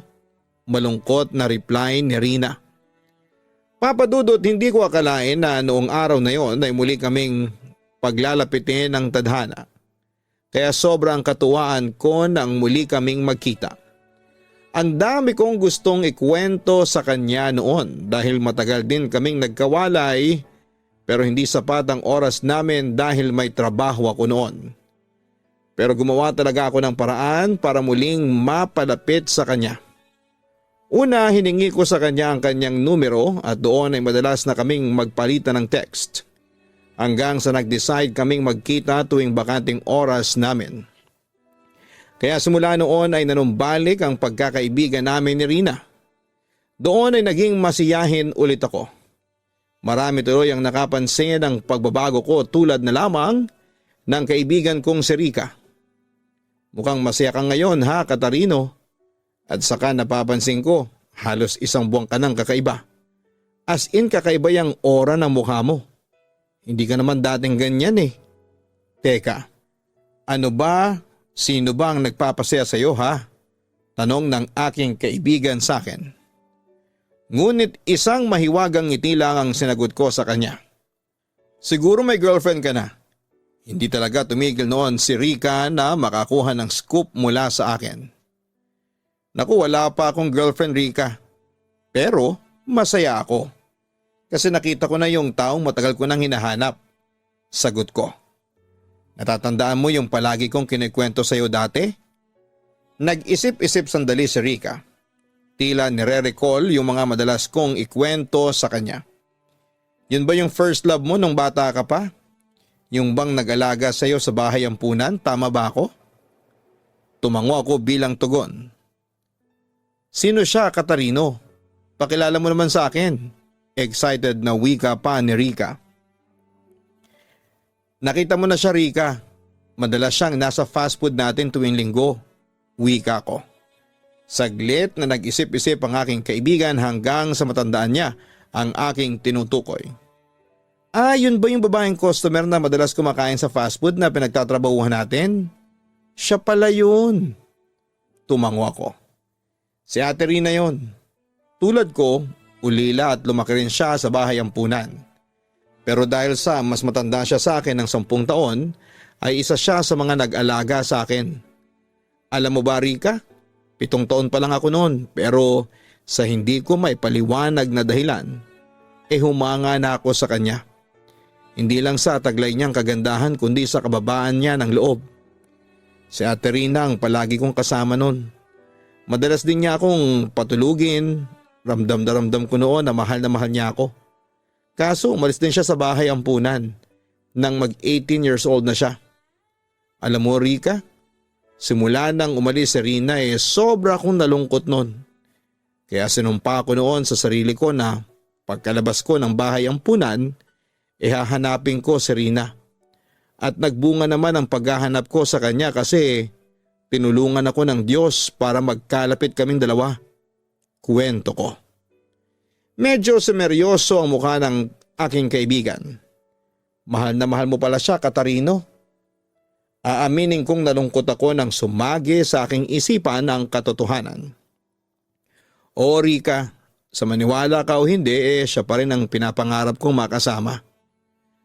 Malungkot na reply ni Rina. Papadudot, hindi ko akalain na noong araw na yon ay muli kaming paglalapitin ng tadhana. Kaya sobrang katuwaan ko nang muli kaming magkita. Ang dami kong gustong ikwento sa kanya noon dahil matagal din kaming nagkawalay pero hindi sapat ang oras namin dahil may trabaho ako noon. Pero gumawa talaga ako ng paraan para muling mapalapit sa kanya. Una, hiningi ko sa kanya ang kanyang numero at doon ay madalas na kaming magpalitan ng text. Hanggang sa nag-decide kaming magkita tuwing bakanting oras namin. Kaya simula noon ay nanumbalik ang pagkakaibigan namin ni Rina. Doon ay naging masiyahin ulit ako. Marami tuloy ang nakapansin ng pagbabago ko tulad na lamang ng kaibigan kong si Rika. Mukhang masaya ka ngayon ha, Katarino. At saka napapansin ko, halos isang buwan ka ng kakaiba. As in kakaiba yung aura ng mukha mo. Hindi ka naman dating ganyan eh. Teka, ano ba? Sino ba ang nagpapasaya sa iyo ha? Tanong ng aking kaibigan sa akin. Ngunit isang mahiwagang ngiti lang ang sinagot ko sa kanya. Siguro may girlfriend ka na. Hindi talaga tumigil noon si Rika na makakuha ng scoop mula sa akin. Naku, wala pa akong girlfriend, Rika. Pero masaya ako. Kasi nakita ko na yung taong matagal ko nang hinahanap. Sagot ko. Natatandaan mo yung palagi kong kinikwento sa iyo dati? Nag-isip-isip sandali si Rika. Tila nire-recall yung mga madalas kong ikwento sa kanya. Yun ba yung first love mo nung bata ka pa? Yung bang nag-alaga sa iyo sa bahay ampunan, tama ba ako? Tumango ako bilang tugon. Sino siya, Katarino? Pakilala mo naman sa akin. Excited na wika pa ni Rika. Nakita mo na siya, Rika. Madalas siyang nasa fast food natin tuwing linggo. Wika ko. Saglit na nag-isip-isip ang aking kaibigan hanggang sa matandaan niya ang aking tinutukoy. Yun ba yung babaeng customer na madalas kumakain sa fast food na pinagtatrabahuhan natin? Siya pala yun. Tumango ako. Si Ate Rina yun. Tulad ko, ulila at lumaki rin siya sa bahay ampunan. Pero dahil sa mas matanda siya sa akin ng 10 taon, ay isa siya sa mga nag-alaga sa akin. Alam mo ba, Rika? 7 taon pa lang ako noon, pero sa hindi ko may paliwanag na dahilan, humanga na ako sa kanya. Hindi lang sa taglay niyang kagandahan kundi sa kababaan niya ng loob. Si Ate Rina ang palagi kong kasama noon. Madalas din niya akong patulugin, ramdam na ramdam ko noon na mahal niya ako. Kaso umalis din siya sa bahay ampunan nang mag-18 years old na siya. Alam mo, Rika, simula nang umalis si Rina sobra akong nalungkot noon. Kaya sinumpa ko noon sa sarili ko na pagkalabas ko ng bahay ampunan, hahanapin ko si Rina. At nagbunga naman ang paghahanap ko sa kanya kasi tinulungan ako ng Diyos para magkalapit kaming dalawa. Kuwento ko. Medyo semeryoso ang mukha ng aking kaibigan. Mahal na mahal mo pala siya, Katarino. Aaminin kong nalungkot ako nang sumagi sa aking isipan ang katotohanan. O Rika, sa maniwala ka o hindi, siya pa rin ang pinapangarap kong makasama.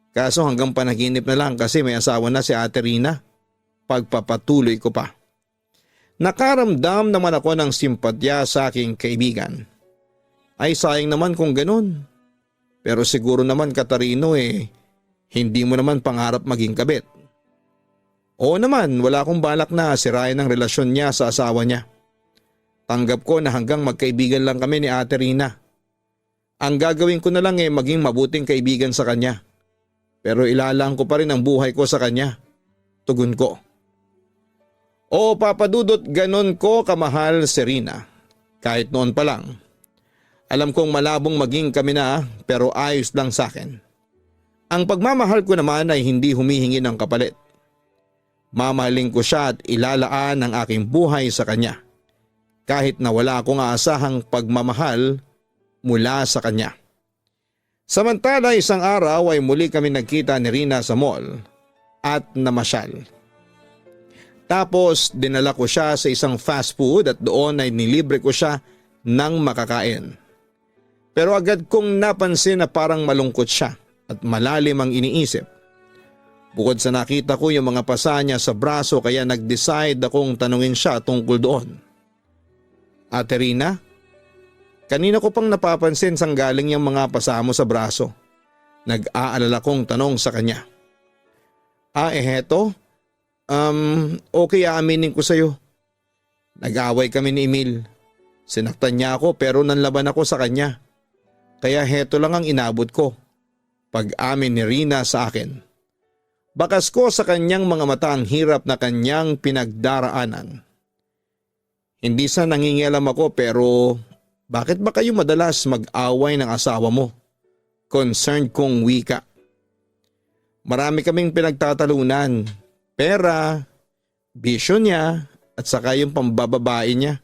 Kaso hanggang panaginip na lang kasi may asawa na si Ate Rina. Pagpapatuloy ko pa. Nakaramdam naman ako ng simpatya sa aking kaibigan. Ay sayang naman kung ganun. Pero siguro naman, Katarino, hindi mo naman pangarap maging kabit. Oo naman, wala akong balak na sirain ang relasyon niya sa asawa niya. Tanggap ko na hanggang magkaibigan lang kami ni Ate Rina. Ang gagawin ko na lang maging mabuting kaibigan sa kanya. Pero ilalang ko pa rin ang buhay ko sa kanya. Tugon ko. O papadudot, ganon ko kamahal si Rina. Kahit noon pa lang. Alam kong malabong maging kami na pero ayos lang sa akin. Ang pagmamahal ko naman ay hindi humihingi ng kapalit. Mamahalin ko siya at ilalaan ang aking buhay sa kanya. Kahit na wala akong aasahang pagmamahal mula sa kanya. Samantala isang araw ay muli kami nagkita ni Rina sa mall at namasyal. Tapos dinala ko siya sa isang fast food at doon ay nilibre ko siya ng makakain. Pero agad kong napansin na parang malungkot siya at malalim ang iniisip. Bukod sa nakita ko yung mga pasa niya sa braso kaya nag-decide akong tanungin siya tungkol doon. Ate Rina, kanina ko pang napapansin sang galing yung mga pasa mo sa braso. Nag-aalala kong tanong sa kanya. Heto? Okay, aaminin ko sa'yo. Nag-away kami ni Emil. Sinaktan niya ako pero nanlaban ako sa kanya. Kaya heto lang ang inabot ko. Pag-amin ni Rina sa akin. Bakas ko sa kanyang mga mata ang hirap na kanyang pinagdaraanan. Hindi sa nangingialam ako pero bakit ba kayo madalas mag-away ng asawa mo? Concerned kong wika. Marami kaming pinagtatalunan. Pera, bisyo niya at saka yung pambababae niya.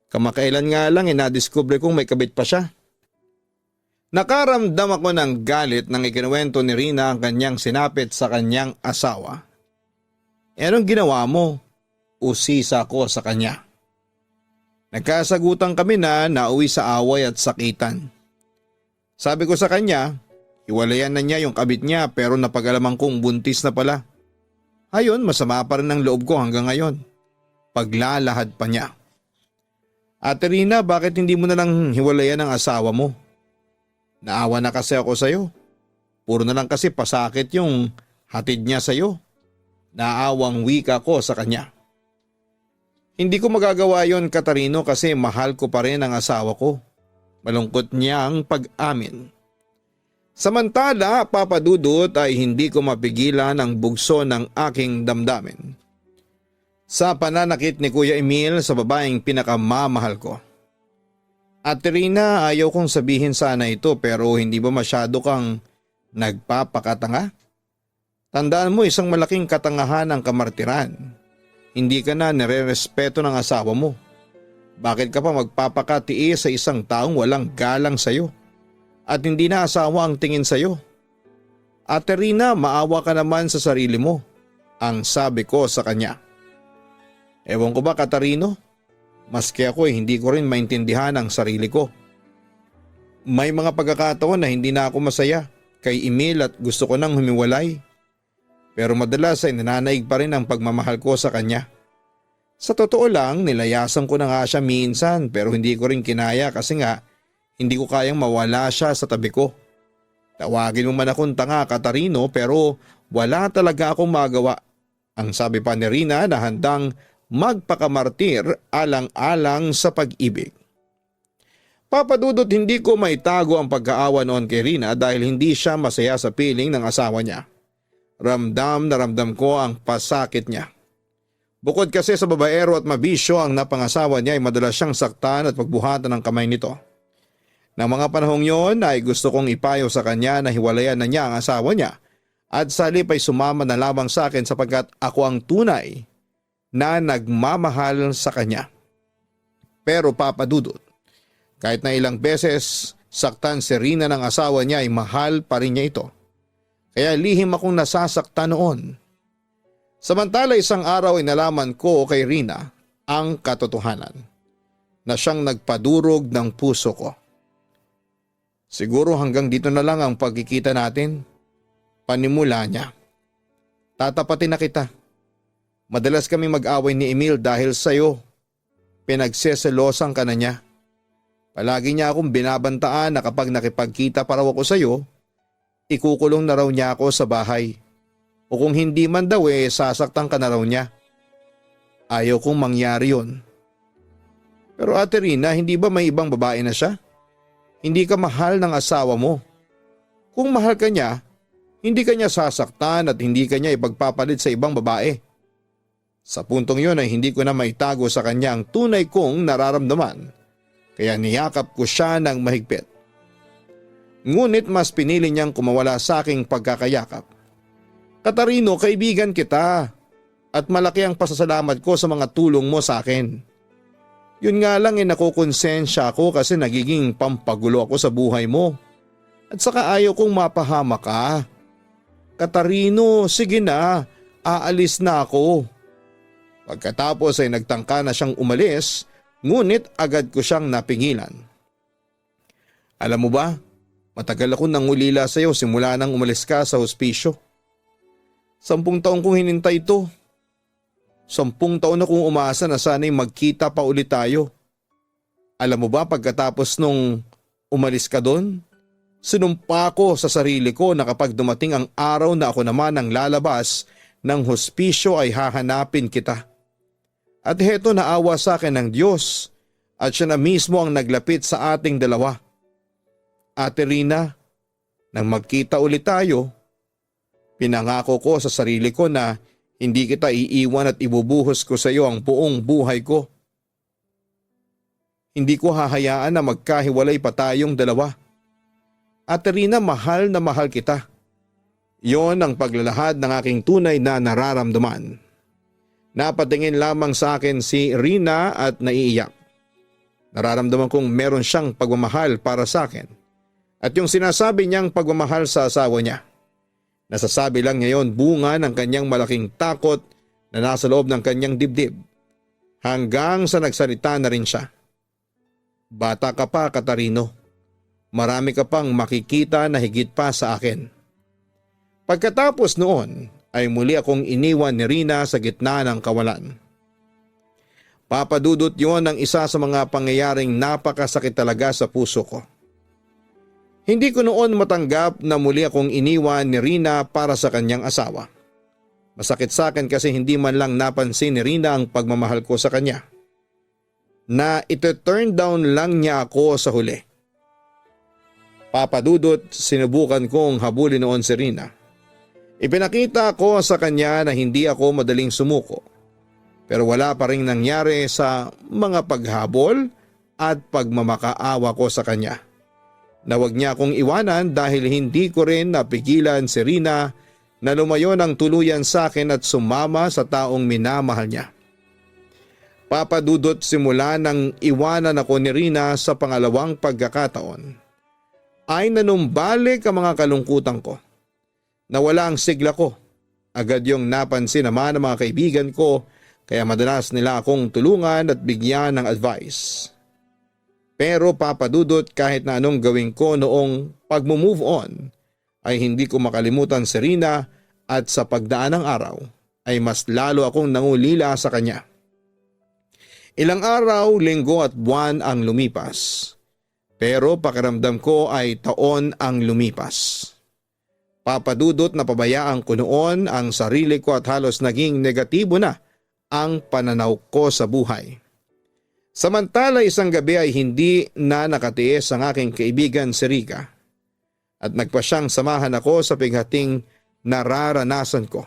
Kamakailan nga lang nadiskubre kong may kabit pa siya. Nakaramdam ako ng galit nang ikinuwento ni Rina ang kanyang sinapit sa kanyang asawa. Anong ginawa mo? Usisa ko sa kanya. Nagkasagutan kami na nauwi sa away at sakitan. Sabi ko sa kanya, hiwalayan na niya yung kabit niya pero napag-alaman kong buntis na pala. Ayon, masama pa rin ang loob ko hanggang ngayon. Paglalahad pa niya. Ate Rina, bakit hindi mo na lang hiwalayan ang asawa mo? Naawa na kasi ako sa'yo. Puro na lang kasi pasakit yung hatid niya sa'yo. Naawang wika ko sa kanya. Hindi ko magagawa yon, Katarino, kasi mahal ko pa rin ang asawa ko. Malungkot niya ang pag-amin. Samantala, Papa Dudut, ay hindi ko mapigilan ang bugso ng aking damdamin sa pananakit ni Kuya Emil sa babaeng pinakamamahal ko. At Rina, ayaw kong sabihin sana ito pero hindi ba masyado kang nagpapakatanga? Tandaan mo, isang malaking katangahan ang kamartiran. Hindi ka na nire-respeto ng asawa mo. Bakit ka pa magpapakatiis sa isang taong walang galang sa'yo? At hindi na asawa ang tingin sa'yo? Ate Rina, maawa ka naman sa sarili mo, ang sabi ko sa kanya. Ewan ko ba, Katarino? Maski ako hindi ko rin maintindihan ang sarili ko. May mga pagkakataon na hindi na ako masaya kay Emil at gusto ko nang humiwalay. Pero madalas ay nananaig pa rin ang pagmamahal ko sa kanya. Sa totoo lang, nilayasan ko na nga siya minsan pero hindi ko rin kinaya kasi nga hindi ko kayang mawala siya sa tabi ko. Tawagin mo man akong tanga, Katarino, pero wala talaga akong magawa. Ang sabi pa ni Rina na handang magpakamartir alang-alang sa pag-ibig. Papa Dudut, hindi ko maitago ang pagkaawa noon kay Rina dahil hindi siya masaya sa piling ng asawa niya. Ramdam na ramdam ko ang pasakit niya. Bukod kasi sa babaero at mabisyo ang napangasawa niya ay madalas siyang saktan at pagbuhatan ng kamay nito. Nang mga panahong yon ay gusto kong ipayo sa kanya na hiwalayan na niya ang asawa niya at sa halip ay sumama na lamang sa akin sapagkat ako ang tunay na nagmamahal sa kanya. Pero Papa Dudut, kahit na ilang beses saktan si Rina ng asawa niya ay mahal pa rin niya ito. Kaya lihim akong nasasaktan noon. Samantala isang araw ay nalaman ko kay Rina ang katotohanan na siyang nagpadurog ng puso ko. Siguro hanggang dito na lang ang pagkikita natin. Panimula niya. Tatapatin na kita. Madalas kami mag-away ni Emil dahil sa'yo. Pinagseselosan ka na niya. Palagi niya akong binabantaan na kapag nakipagkita pa raw ako sa'yo, ikukulong na raw niya ako sa bahay. O kung hindi man daw sasaktan ka na raw niya. Ayaw kong mangyari yun. Pero Ate Rina, hindi ba may ibang babae na siya? Hindi ka mahal ng asawa mo. Kung mahal ka niya, hindi ka niya sasaktan at hindi ka niya ipagpapalit sa ibang babae. Sa puntong yun ay hindi ko na maitago sa kanya ang tunay kong nararamdaman, kaya niyakap ko siya ng mahigpit. Ngunit mas pinili niyang kumawala sa aking pagkakayakap. Katarino, kaibigan kita at malaki ang pasasalamat ko sa mga tulong mo sa akin. Yun nga lang nakukonsensya ako kasi nagiging pampagulo ako sa buhay mo. At saka ayaw kong mapahama ka. Katarino, sige na, aalis na ako. Pagkatapos ay nagtangka na siyang umalis, ngunit agad ko siyang napigilan. Alam mo ba, matagal akong nangulila sa iyo simula nang umalis ka sa hospisyo. 10 taon kong hinintay ito. 10 taon na kong umasa na sana'y magkita pa ulit tayo. Alam mo ba, pagkatapos nung umalis ka doon, sinumpa ko sa sarili ko na kapag dumating ang araw na ako naman ang lalabas ng hospisyo ay hahanapin kita. At heto, naawa sa akin ng Diyos at siya na mismo ang naglapit sa ating dalawa. Ate Rina, nang magkita ulit tayo, pinangako ko sa sarili ko na hindi kita iiwan at ibubuhos ko sa iyo ang buong buhay ko. Hindi ko hahayaan na magkahiwalay pa tayong dalawa. Ate Rina, mahal na mahal kita. Yon ang paglalahad ng aking tunay na nararamdaman. Napatingin lamang sa akin si Rina at naiiyak. Nararamdaman kong meron siyang pagmamahal para sa akin. At yung sinasabi niyang pagmamahal sa asawa niya, nasasabi lang niya yon bunga ng kanyang malaking takot na nasa loob ng kanyang dibdib. Hanggang sa nagsalita na rin siya. Bata ka pa, Katarino. Marami ka pang makikita na higit pa sa akin. Pagkatapos noon ay muli akong iniwan ni Rina sa gitna ng kawalan. Papadudot yon ang isa sa mga pangyayaring napakasakit talaga sa puso ko. Hindi ko noon matanggap na muli akong iniwan ni Rina para sa kanyang asawa. Masakit sa akin kasi hindi man lang napansin ni Rina ang pagmamahal ko sa kanya. Na ito-turn down lang niya ako sa huli. Papa Dudut, sinubukan kong habulin noon si Rina. Ipinakita ko sa kanya na hindi ako madaling sumuko. Pero wala pa rin nangyari sa mga paghabol at pagmamakaawa ko sa kanya. Na wag niya akong iwanan dahil hindi ko rin napigilan si Rina na lumayo ng tuluyan sa akin at sumama sa taong minamahal niya. Papa Dudut, simula nang iwanan ako ni Rina sa pangalawang pagkakataon, ay nanumbalik ang mga kalungkutan ko. Nawala ang sigla ko. Agad yung napansin naman ng mga kaibigan ko kaya madalas nila akong tulungan at bigyan ng advice. Pero Papa Dudut, kahit na anong gawin ko noong pag-move on, ay hindi ko makalimutan si Rina at sa pagdaan ng araw ay mas lalo akong nangulila sa kanya. Ilang araw, linggo at buwan ang lumipas. Pero pakiramdam ko ay taon ang lumipas. Papa Dudut, napabayaan ko noon ang sarili ko at halos naging negatibo na ang pananaw ko sa buhay. Samantala isang gabi ay hindi na nakatiis ang aking kaibigan si Rica at nagpa siyang samahan ako sa pighating nararanasan ko.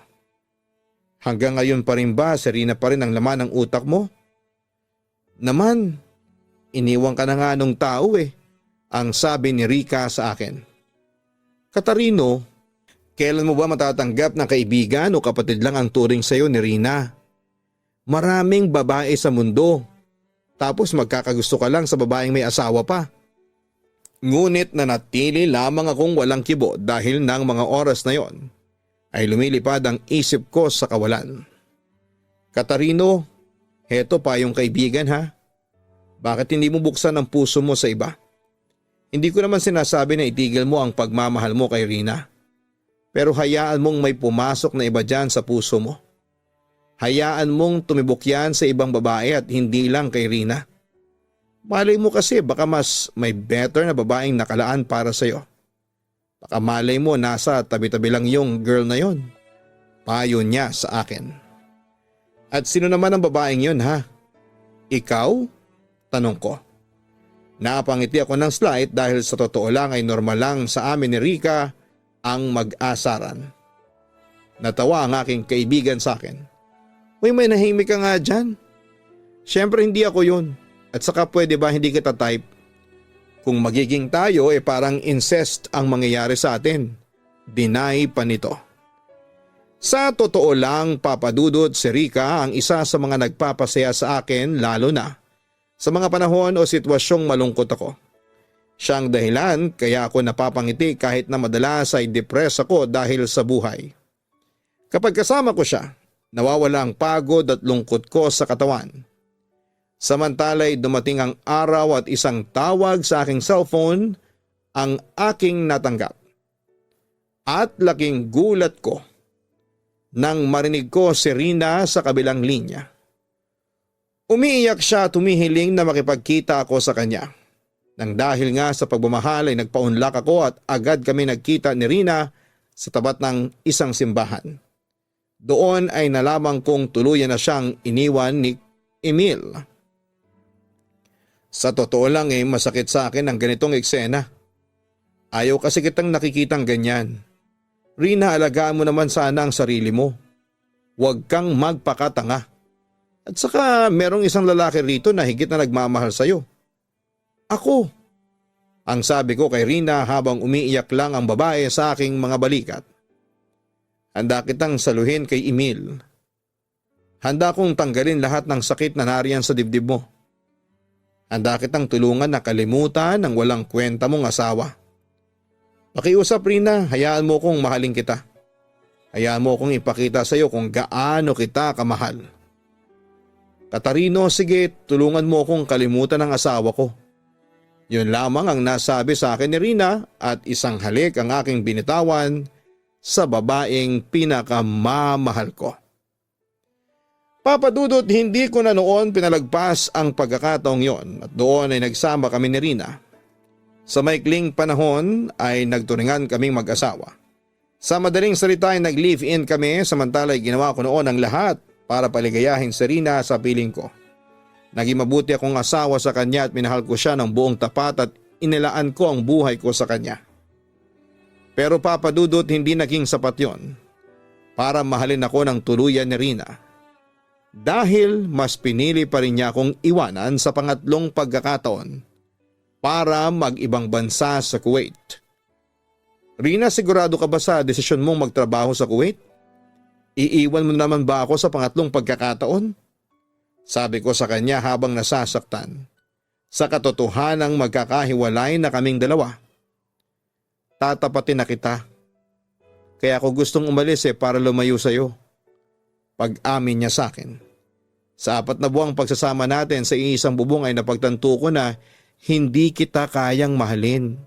Hanggang ngayon pa rin ba, Serena pa rin ang laman ng utak mo? Naman, iniwan ka na nga nung tao ang sabi ni Rica sa akin. Katarino, kailan mo ba matatanggap na kaibigan o kapatid lang ang turing sa'yo ni Rina? Maraming babae sa mundo, tapos magkakagusto ka lang sa babaeng may asawa pa. Ngunit nanatili lamang akong walang kibo dahil ng mga oras na yon ay lumilipad ang isip ko sa kawalan. Katarino, heto pa yung kaibigan ha. Bakit hindi mo buksan ang puso mo sa iba? Hindi ko naman sinasabi na itigil mo ang pagmamahal mo kay Rina. Pero hayaan mong may pumasok na iba dyan sa puso mo. Hayaan mong tumibok yan sa ibang babae at hindi lang kay Rina. Malay mo kasi baka mas may better na babaeng nakalaan para sa'yo. Baka malay mo nasa tabi-tabi lang yung girl na yon. Payo niya sa akin. At sino naman ang babaeng yon ha? Ikaw? Tanong ko. Napangiti ako ng slight dahil sa totoo lang ay normal lang sa amin ni Rica ang mag-asaran. Natawa ang aking kaibigan sa akin. Uy, may nahimik ka nga dyan. Siyempre hindi ako yun. At saka pwede ba hindi kita type? Kung magiging tayo parang incest ang mangyayari sa atin. Deny pa nito. Sa totoo lang, Papa Dudut, si Rica ang isa sa mga nagpapasaya sa akin lalo na sa mga panahon o sitwasyong malungkot ako. Siyang dahilan kaya ako napapangiti kahit na madalas ay depress ako dahil sa buhay. Kapag kasama ko siya, nawawala ang pagod at lungkot ko sa katawan. Samantala'y dumating ang araw at isang tawag sa aking cellphone ang aking natanggap. At laking gulat ko nang marinig ko si Rina sa kabilang linya. Umiiyak siya at humihiling na makipagkita ako sa kanya. Nang dahil nga sa pagmamahal ay nagpaunlak ako at agad kami nagkita ni Rina sa tapat ng isang simbahan. Doon ay nalaman kong tuluyan na siyang iniwan ni Emil. Sa totoo lang masakit sa akin ang ganitong eksena. Ayaw kasi kitang nakikitang ganyan. Rina, alagaan mo naman sana ang sarili mo. Huwag kang magpakatanga. At saka merong isang lalaki rito na higit na nagmamahal sa'yo. Ako. Ang sabi ko kay Rina habang umiiyak lang ang babae sa aking mga balikat. Handa kitang saluhin kay Emil. Handa kong tanggalin lahat ng sakit na nariyan sa dibdib mo. Handa kitang tulungan na kalimutan ang walang kwenta mong asawa. Pakiusap Rina, hayaan mo kong mahalin kita. Hayaan mo kong ipakita sa iyo kung gaano kita kamahal. Katarino, sige, tulungan mo kong kalimutan ang asawa ko. Yun lamang ang nasabi sa akin ni Rina at isang halik ang aking binitawan sa babaeng pinakamamahal ko. Papa Dudut, hindi ko na noon pinalagpas ang pagkakataong yon at doon ay nagsama kami ni Rina. Sa maikling panahon ay nagturingan kaming mag-asawa. Sa madaling salita ay nag-live-in kami samantala ay ginawa ko noon ang lahat para paligayahin si Rina sa piling ko. Naging mabuti akong asawa sa kanya at minahal ko siya ng buong tapat at inilaan ko ang buhay ko sa kanya. Pero Papa Dudut, hindi naging sapat yon para mahalin ako ng tuluyan ni Rina. Dahil mas pinili pa rin niya akong iwanan sa pangatlong pagkakataon para mag-ibang bansa sa Kuwait. Rina, sigurado ka ba sa desisyon mong magtrabaho sa Kuwait? Iiwan mo naman ba ako sa pangatlong pagkakataon? Sabi ko sa kanya habang nasasaktan sa katotohanang magkakahiwalay na kaming dalawa. Tatapatin na kita. Kaya ako gustong umalis para lumayo sa'yo. Pag-amin niya sa akin. Sa 4 na buwang pagsasama natin sa iisang bubong ay napagtanto ko na hindi kita kayang mahalin.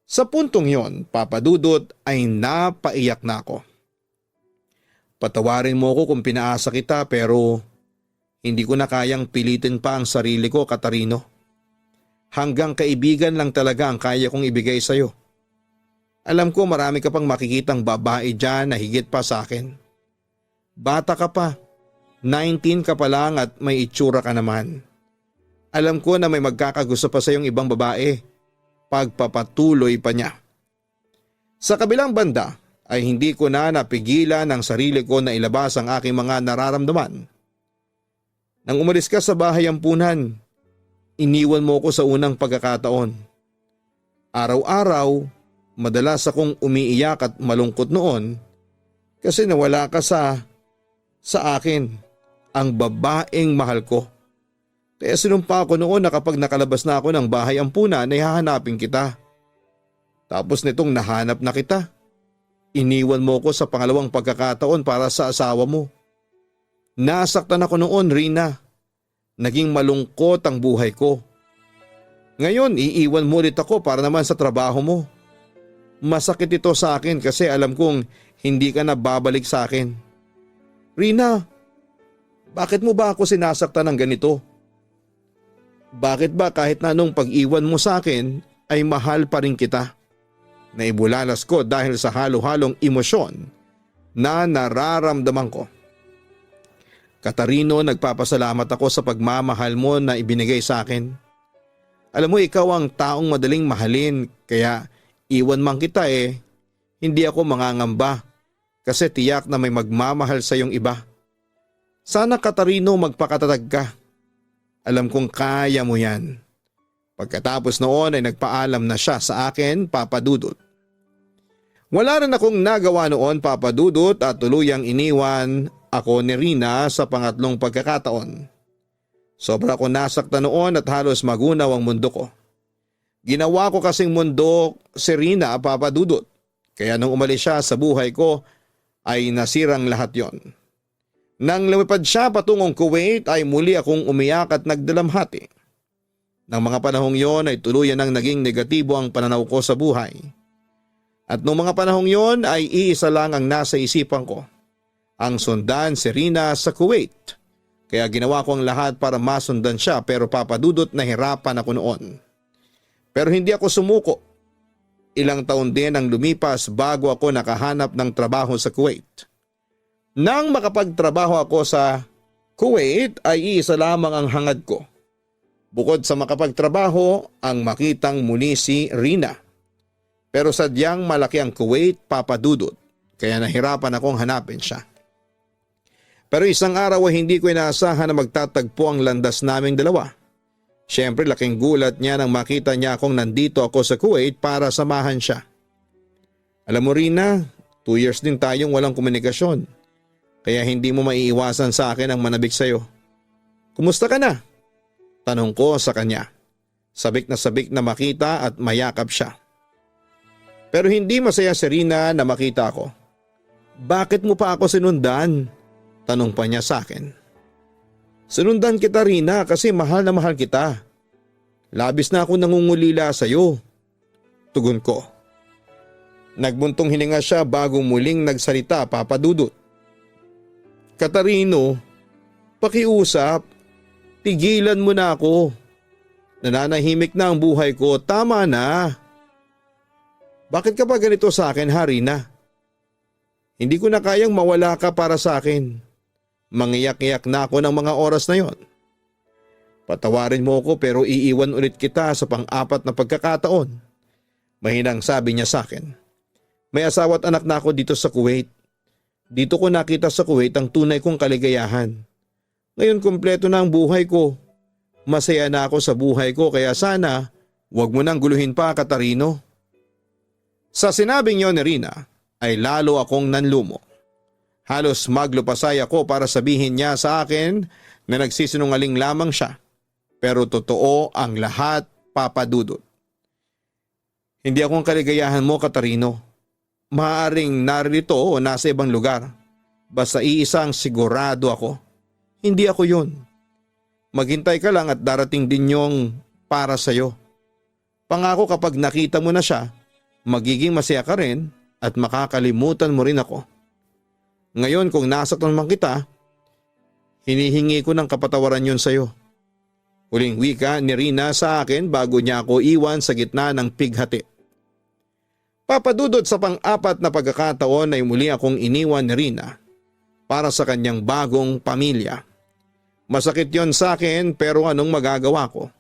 Sa puntong yon, Papa Dudut, ay napaiyak na ako. Patawarin mo ko kung pinaasa kita pero hindi ko na kayang pilitin pa ang sarili ko, Katarino. Hanggang kaibigan lang talaga ang kaya kong ibigay sa'yo. Alam ko marami ka pang makikitang babae dyan na higit pa sa akin. Bata ka pa, 19 ka pa lang at may itsura ka naman. Alam ko na may magkakagusto pa sa iyong ibang babae. Pagpapatuloy pa niya. Sa kabilang banda ay hindi ko na napigilan ang sarili ko na ilabas ang aking mga nararamdaman. Nang umalis ka sa bahay ampunan, iniwan mo ko sa unang pagkakataon. Araw-araw, madalas akong umiiyak at malungkot noon kasi nawala ka sa akin, ang babaeng mahal ko. Kaya sinumpa ko noon na kapag nakalabas na ako ng bahay ampunan ay hahanapin kita. Tapos nitong nahanap na kita, iniwan mo ko sa pangalawang pagkakataon para sa asawa mo. Nasaktan ako noon, Rina. Naging malungkot ang buhay ko. Ngayon, iiwan mo ulit ako para naman sa trabaho mo. Masakit ito sa akin kasi alam kong hindi ka na babalik sa akin. Rina, bakit mo ba ako sinasaktan ng ganito? Bakit ba kahit na anong pag-iwan mo sa akin ay mahal pa rin kita? Naibulalas ko dahil sa halo-halong emosyon na nararamdaman ko. Katarino, nagpapasalamat ako sa pagmamahal mo na ibinigay sa akin. Alam mo, ikaw ang taong madaling mahalin kaya iwan man kita hindi ako mangangamba kasi tiyak na may magmamahal sa iyong iba. Sana, Katarino, magpakatatag ka. Alam kong kaya mo yan. Pagkatapos noon ay nagpaalam na siya sa akin, Papa Dudut. Wala rin akong nagawa noon, Papa Dudut, at tuluyang iniwan ako ni Rina sa pangatlong pagkakataon. Sobra ko nasaktan noon at halos magunaw ang mundo ko. Ginawa ko kasing mundo si Rina, Papa Dudut. Kaya nung umalis siya sa buhay ko ay nasirang lahat yon. Nang lumipad siya patungong Kuwait ay muli akong umiyak at nagdalamhati. Nang mga panahong yon ay tuluyan nang naging negatibo ang pananaw ko sa buhay. At nung mga panahong yon ay iisa lang ang nasa isipan ko. Ang sundan si Rina sa Kuwait. Kaya ginawa ko ang lahat para masundan siya pero Papa Dudut, nahirapan ako noon. Pero hindi ako sumuko. Ilang taon din ang lumipas bago ako nakahanap ng trabaho sa Kuwait. Nang makapagtrabaho ako sa Kuwait ay iisa lamang ang hangad ko. Bukod sa makapagtrabaho, ang makitang muli si Rina. Pero sadyang malaki ang Kuwait, Papa Dudut, kaya nahirapan akong hanapin siya. Pero isang araw ay hindi ko inaasahan na magtatagpo ang landas naming dalawa. Siyempre laking gulat niya nang makita niya akong nandito ako sa Kuwait para samahan siya. Alam mo, Rina, 2 years din tayong walang komunikasyon. Kaya hindi mo maiiwasan sa akin ang manabik sa'yo. Kumusta ka na? Tanong ko sa kanya. Sabik na makita at mayakap siya. Pero hindi masaya si Rina na makita ako. Bakit mo pa ako sinundan? Tanong pa niya sa akin. Sinundan kita, Rina, kasi mahal na mahal kita. Labis na ako nangungulila sa'yo. Tugon ko. Nagbuntong hininga siya bago muling nagsalita, Papa Dudut. Katarino, pakiusap, tigilan mo na ako. Nananahimik na ang buhay ko, tama na. Bakit ka pa ganito sa akin, Rina? Hindi ko na kayang mawala ka para sa akin. Mangiyak-iyak na ako ng mga oras na yon. Patawarin mo ako pero iiwan ulit kita sa pang-apat na pagkakataon. Mahinang sabi niya sa akin. May asawa at anak na ako dito sa Kuwait. Dito ko nakita sa Kuwait ang tunay kong kaligayahan. Ngayon kumpleto na ang buhay ko. Masaya na ako sa buhay ko kaya sana wag mo nang guluhin pa, Katarino. Sa sinabing yon ni Rina ay lalo akong nanlumo. Halos maglupasay ako para sabihin niya sa akin na nagsisinungaling lamang siya. Pero totoo ang lahat, Papa Dudut. Hindi ako ang kaligayahan mo, Katarino. Maaaring narito o nasa ibang lugar. Basta iisang sigurado ako. Hindi ako yun. Maghintay ka lang at darating din yung para sa'yo. Pangako kapag nakita mo na siya, magiging masaya ka rin at makakalimutan mo rin ako. Ngayon kung nasaktan man kita, hinihingi ko ng kapatawaran yun sa'yo. Huling wika ni Rina sa akin bago niya ako iwan sa gitna ng pighati. Papadudod sa pang-apat na pagkakataon ay muli akong iniwan ni Rina para sa kanyang bagong pamilya. Masakit yon sa akin pero anong magagawa ko?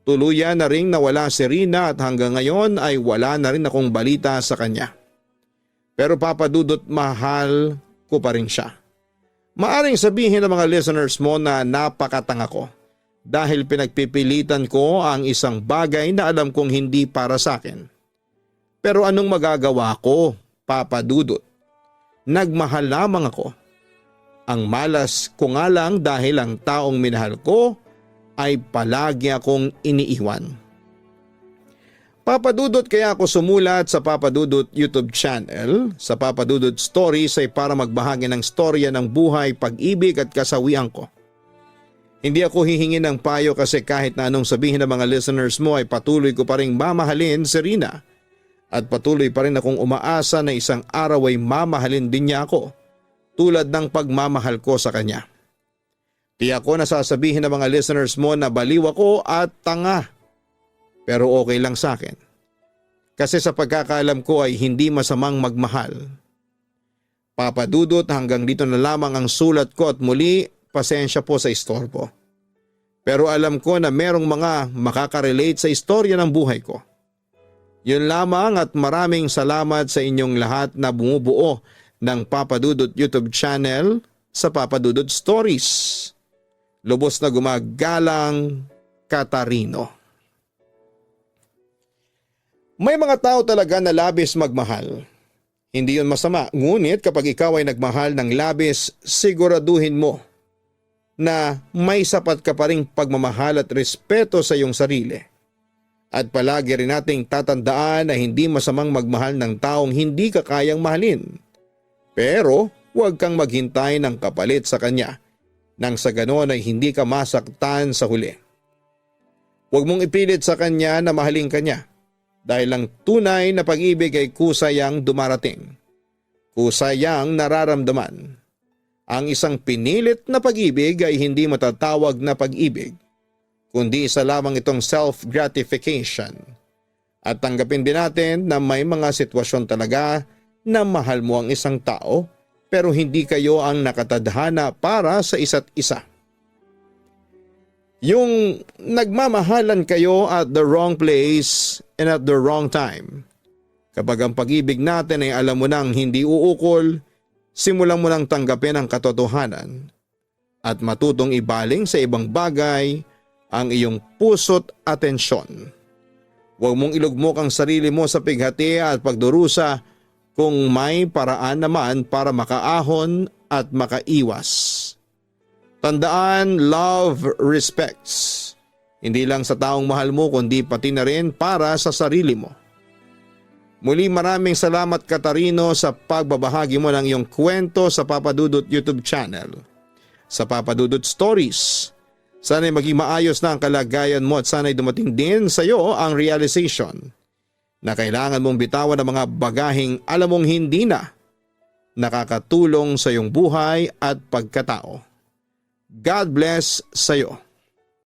Tuluyan na ring nawala si Rina at hanggang ngayon ay wala na rin akong balita sa kanya. Pero Papadudot, mahal ko pa rin siya. Maaring sabihin ng mga listeners mo na napakatanga ko dahil pinagpipilitan ko ang isang bagay na alam kong hindi para sa akin. Pero anong magagawa ko, Papa Dudut? Nagmahal lamang ako. Ang malas ko nga lang dahil ang taong minahal ko ay palagi akong iniiwan. Papa Dudut, kaya ako sumulat sa Papa Dudut YouTube channel. Sa Papa Dudut Stories ay para magbahagi ng storya ng buhay, pag-ibig at kasawian ko. Hindi ako hihingi ng payo kasi kahit na anong sabihin ng mga listeners mo ay patuloy ko pa rin mamahalin si Rina. At patuloy pa rin akong umaasa na isang araw ay mamahalin din niya ako tulad ng pagmamahal ko sa kanya. Di ako nasasabihin ng mga listeners mo na baliw ako at tanga. Pero okay lang sa akin. Kasi sa pagkakaalam ko ay hindi masamang magmahal. Papa Dudut, hanggang dito na lamang ang sulat ko at muli pasensya po sa istorbo. Pero alam ko na merong mga makaka-relate sa istorya ng buhay ko. Yun lamang at maraming salamat sa inyong lahat na bumubuo ng Papa Dudut YouTube channel sa Papa Dudut Stories. Lubos na gumagalang, Katarino. May mga tao talaga na labis magmahal. Hindi yun masama, ngunit kapag ikaw ay nagmahal ng labis, siguraduhin mo na may sapat ka pa ring pagmamahal at respeto sa iyong sarili. At palagi rin nating tatandaan na hindi masamang magmahal ng taong hindi ka kayang mahalin. Pero huwag kang maghintay ng kapalit sa kanya nang sa ganon ay hindi ka masaktan sa huli. Huwag mong ipilit sa kanya na mahalin kanya dahil ang tunay na pag-ibig ay kusayang dumarating. Kusayang nararamdaman. Ang isang pinilit na pag-ibig ay hindi matatawag na pag-ibig, kundi isa lamang itong self-gratification. At tanggapin din natin na may mga sitwasyon talaga na mahal mo ang isang tao pero hindi kayo ang nakatadhana para sa isa't isa. Yung nagmamahalan kayo at the wrong place and at the wrong time. Kapag ang pag-ibig natin ay alam mo nang hindi uukol, simulan mo nang tanggapin ang katotohanan at matutong ibaling sa ibang bagay ang iyong puso't atensyon. Huwag mong ilugmok ang sarili mo sa pighati at pagdurusa kung may paraan naman para makaahon at makaiwas. Tandaan, love respects. Hindi lang sa taong mahal mo kundi pati na rin para sa sarili mo. Muli maraming salamat, Katarino, sa pagbabahagi mo ng iyong kwento sa Papa Dudut YouTube channel. Sa Papa Dudut Stories. Sana'y maging maayos na ang kalagayan mo at sana'y dumating din sa iyo ang realization na kailangan mong bitawan ang mga bagaheng alam mong hindi na nakakatulong sa iyong buhay at pagkatao. God bless sa iyo.